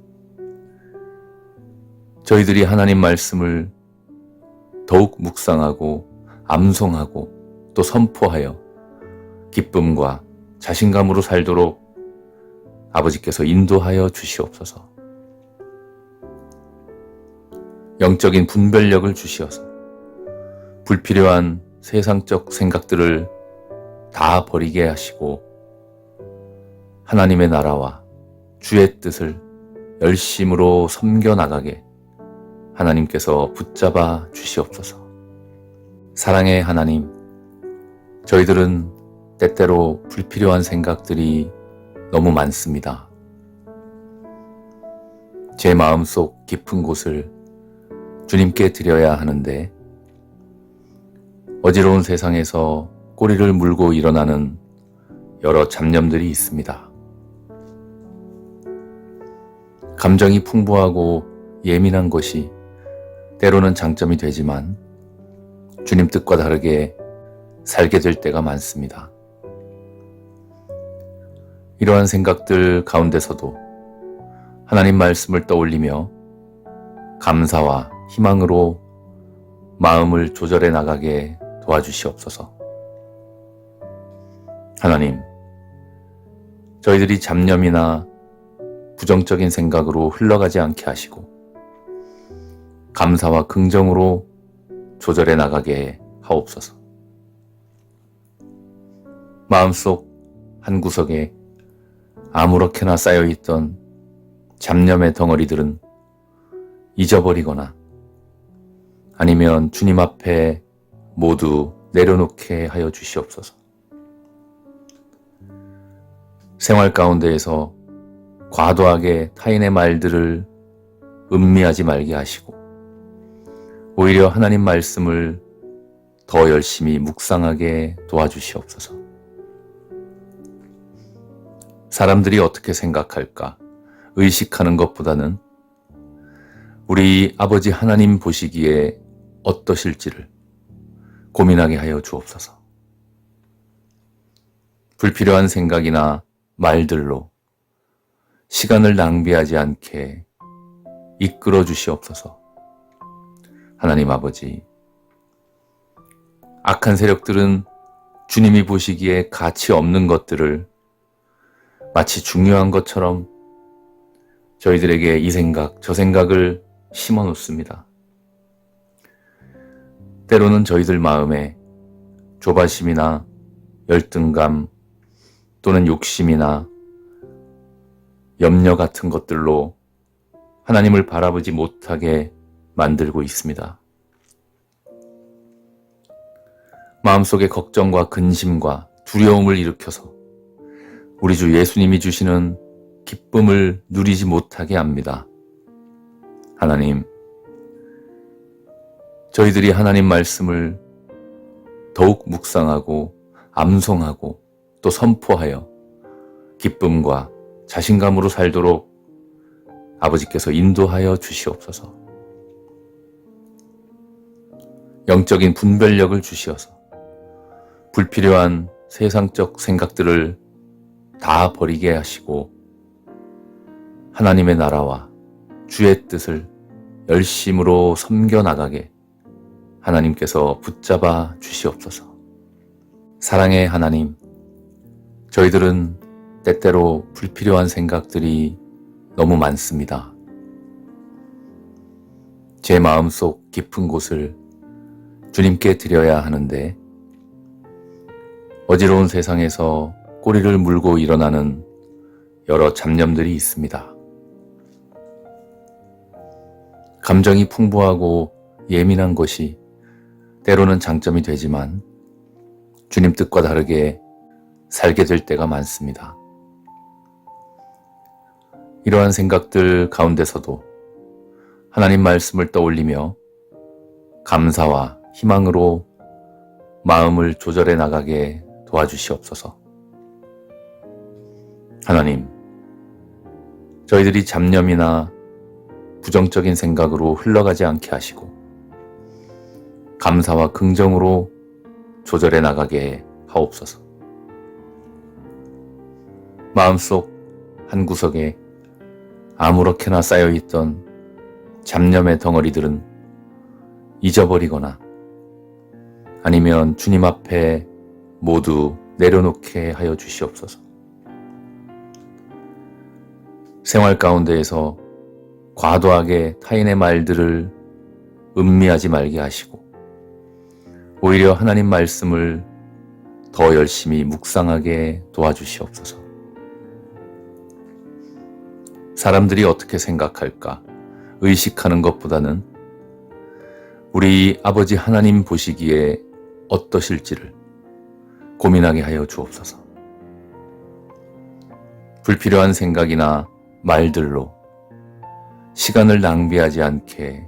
저희들이 하나님 말씀을 더욱 묵상하고 암송하고 또 또 선포하여 기쁨과 자신감으로 살도록 아버지께서 인도하여 주시옵소서. 영적인 분별력을 주시어서 불필요한 세상적 생각들을 다 버리게 하시고 하나님의 나라와 주의 뜻을 열심으로 섬겨나가게 하나님께서 붙잡아 주시옵소서. 사랑의 하나님, 저희들은 때때로 불필요한 생각들이 너무 많습니다. 제 마음속 깊은 곳을 주님께 드려야 하는데 어지러운 세상에서 꼬리를 물고 일어나는 여러 잡념들이 있습니다. 감정이 풍부하고 예민한 것이 때로는 장점이 되지만 주님 뜻과 다르게 살게 될 때가 많습니다. 이러한 생각들 가운데서도 하나님 말씀을 떠올리며 감사와 희망으로 마음을 조절해 나가게 도와주시옵소서. 하나님, 저희들이 잡념이나 부정적인 생각으로 흘러가지 않게 하시고 감사와 긍정으로 조절해 나가게 하옵소서. 마음속 한 구석에 아무렇게나 쌓여있던 잡념의 덩어리들은 잊어버리거나 아니면 주님 앞에 모두 내려놓게 하여 주시옵소서. 생활 가운데에서 과도하게 타인의 말들을 음미하지 말게 하시고 오히려 하나님 말씀을 더 열심히 묵상하게 도와주시옵소서. 사람들이 어떻게 생각할까 의식하는 것보다는 우리 아버지 하나님 보시기에 어떠실지를 고민하게 하여 주옵소서. 불필요한 생각이나 말들로 시간을 낭비하지 않게 이끌어 주시옵소서. 하나님 아버지, 악한 세력들은 주님이 보시기에 가치 없는 것들을 마치 중요한 것처럼 저희들에게 이 생각, 저 생각을 심어 놓습니다. 때로는 저희들 마음에 조바심이나 열등감 또는 욕심이나 염려 같은 것들로 하나님을 바라보지 못하게 만들고 있습니다. 마음속에 걱정과 근심과 두려움을 일으켜서 우리 주 예수님이 주시는 기쁨을 누리지 못하게 합니다. 하나님, 저희들이 하나님 말씀을 더욱 묵상하고 암송하고 또 선포하여 기쁨과 자신감으로 살도록 아버지께서 인도하여 주시옵소서. 영적인 분별력을 주시어서 불필요한 세상적 생각들을 다 버리게 하시고 하나님의 나라와 주의 뜻을 열심으로 섬겨나가게 하나님께서 붙잡아 주시옵소서. 사랑의 하나님, 저희들은 때때로 불필요한 생각들이 너무 많습니다. 제 마음속 깊은 곳을 주님께 드려야 하는데 어지러운 세상에서 꼬리를 물고 일어나는 여러 잡념들이 있습니다. 감정이 풍부하고 예민한 것이 때로는 장점이 되지만 주님 뜻과 다르게 살게 될 때가 많습니다. 이러한 생각들 가운데서도 하나님 말씀을 떠올리며 감사와 희망으로 마음을 조절해 나가게 도와주시옵소서. 하나님, 저희들이 잡념이나 부정적인 생각으로 흘러가지 않게 하시고 감사와 긍정으로 조절해 나가게 하옵소서. 마음속 한 구석에 아무렇게나 쌓여있던 잡념의 덩어리들은 잊어버리거나 아니면 주님 앞에 모두 내려놓게 하여 주시옵소서. 생활 가운데에서 과도하게 타인의 말들을 음미하지 말게 하시고 오히려 하나님 말씀을 더 열심히 묵상하게 도와주시옵소서. 사람들이 어떻게 생각할까 의식하는 것보다는 우리 아버지 하나님 보시기에 어떠실지를 고민하게 하여 주옵소서. 불필요한 생각이나 말들로 시간을 낭비하지 않게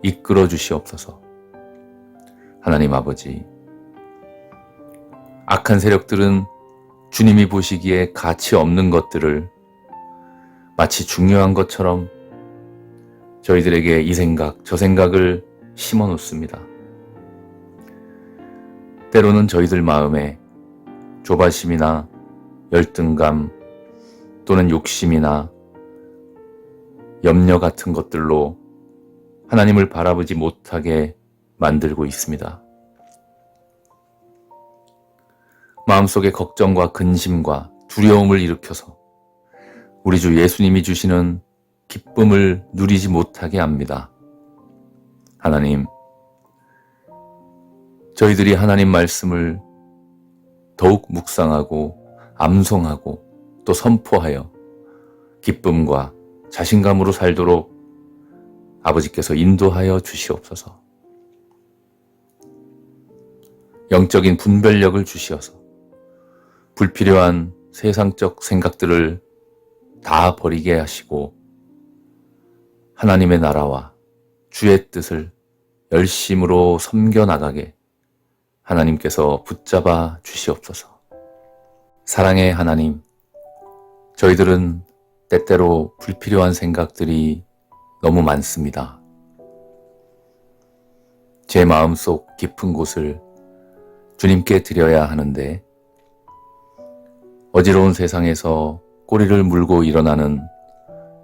이끌어 주시옵소서. 하나님 아버지, 악한 세력들은 주님이 보시기에 가치 없는 것들을 마치 중요한 것처럼 저희들에게 이 생각, 저 생각을 심어 놓습니다. 때로는 저희들 마음에 조바심이나 열등감 또는 욕심이나 염려 같은 것들로 하나님을 바라보지 못하게 만들고 있습니다. 마음속에 걱정과 근심과 두려움을 일으켜서 우리 주 예수님이 주시는 기쁨을 누리지 못하게 합니다. 하나님, 저희들이 하나님 말씀을 더욱 묵상하고 암송하고 또 선포하여 기쁨과 자신감으로 살도록 아버지께서 인도하여 주시옵소서. 영적인 분별력을 주시어서 불필요한 세상적 생각들을 다 버리게 하시고 하나님의 나라와 주의 뜻을 열심으로 섬겨나가게 하나님께서 붙잡아 주시옵소서. 사랑의 하나님, 저희들은 때때로 불필요한 생각들이 너무 많습니다. 제 마음속 깊은 곳을 주님께 드려야 하는데 어지러운 세상에서 꼬리를 물고 일어나는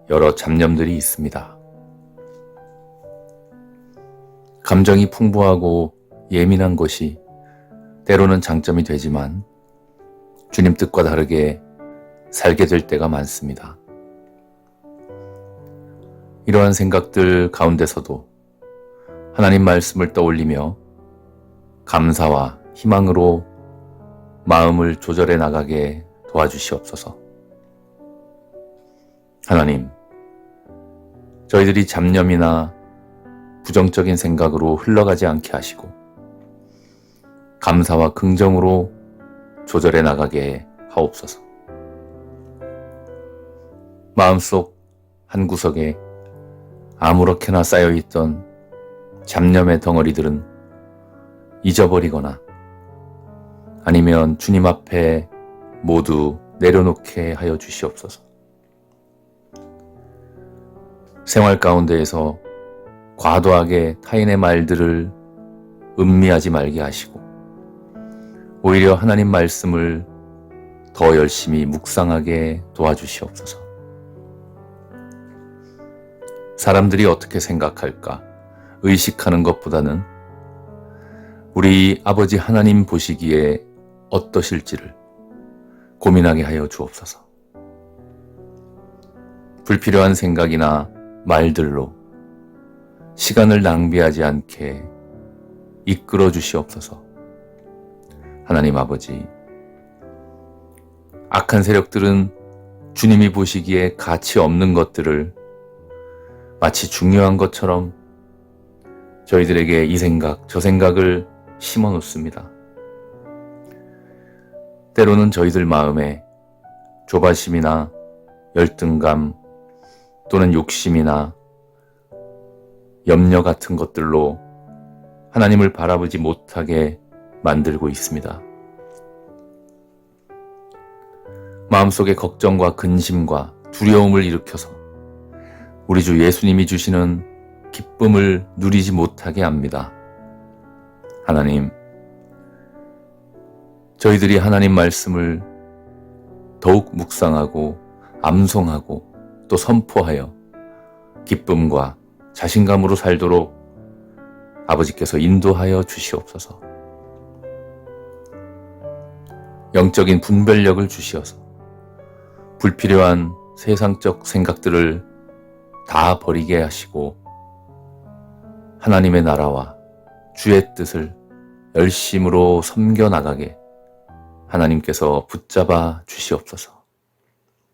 여러 잡념들이 있습니다. 감정이 풍부하고 예민한 것이 때로는 장점이 되지만 주님 뜻과 다르게 살게 될 때가 많습니다. 이러한 생각들 가운데서도 하나님 말씀을 떠올리며 감사와 희망으로 마음을 조절해 나가게 도와주시옵소서. 하나님, 저희들이 잡념이나 부정적인 생각으로 흘러가지 않게 하시고 감사와 긍정으로 조절해 나가게 하옵소서. 마음속 한 구석에 아무렇게나 쌓여있던 잡념의 덩어리들은 잊어버리거나 아니면 주님 앞에 모두 내려놓게 하여 주시옵소서. 생활 가운데에서 과도하게 타인의 말들을 음미하지 말게 하시고 오히려 하나님 말씀을 더 열심히 묵상하게 도와주시옵소서. 사람들이 어떻게 생각할까 의식하는 것보다는 우리 아버지 하나님 보시기에 어떠실지를 고민하게 하여 주옵소서. 불필요한 생각이나 말들로 시간을 낭비하지 않게 이끌어 주시옵소서. 하나님 아버지, 악한 세력들은 주님이 보시기에 가치 없는 것들을 마치 중요한 것처럼 저희들에게 이 생각, 저 생각을 심어 놓습니다. 때로는 저희들 마음에 조바심이나 열등감 또는 욕심이나 염려 같은 것들로 하나님을 바라보지 못하게 만들고 있습니다. 마음속에 걱정과 근심과 두려움을 일으켜서 우리 주 예수님이 주시는 기쁨을 누리지 못하게 합니다. 하나님, 저희들이 하나님 말씀을 더욱 묵상하고 암송하고 또 선포하여 기쁨과 자신감으로 살도록 아버지께서 인도하여 주시옵소서. 영적인 분별력을 주시어서 불필요한 세상적 생각들을 다 버리게 하시고 하나님의 나라와 주의 뜻을 열심으로 섬겨 나가게 하나님께서 붙잡아 주시옵소서.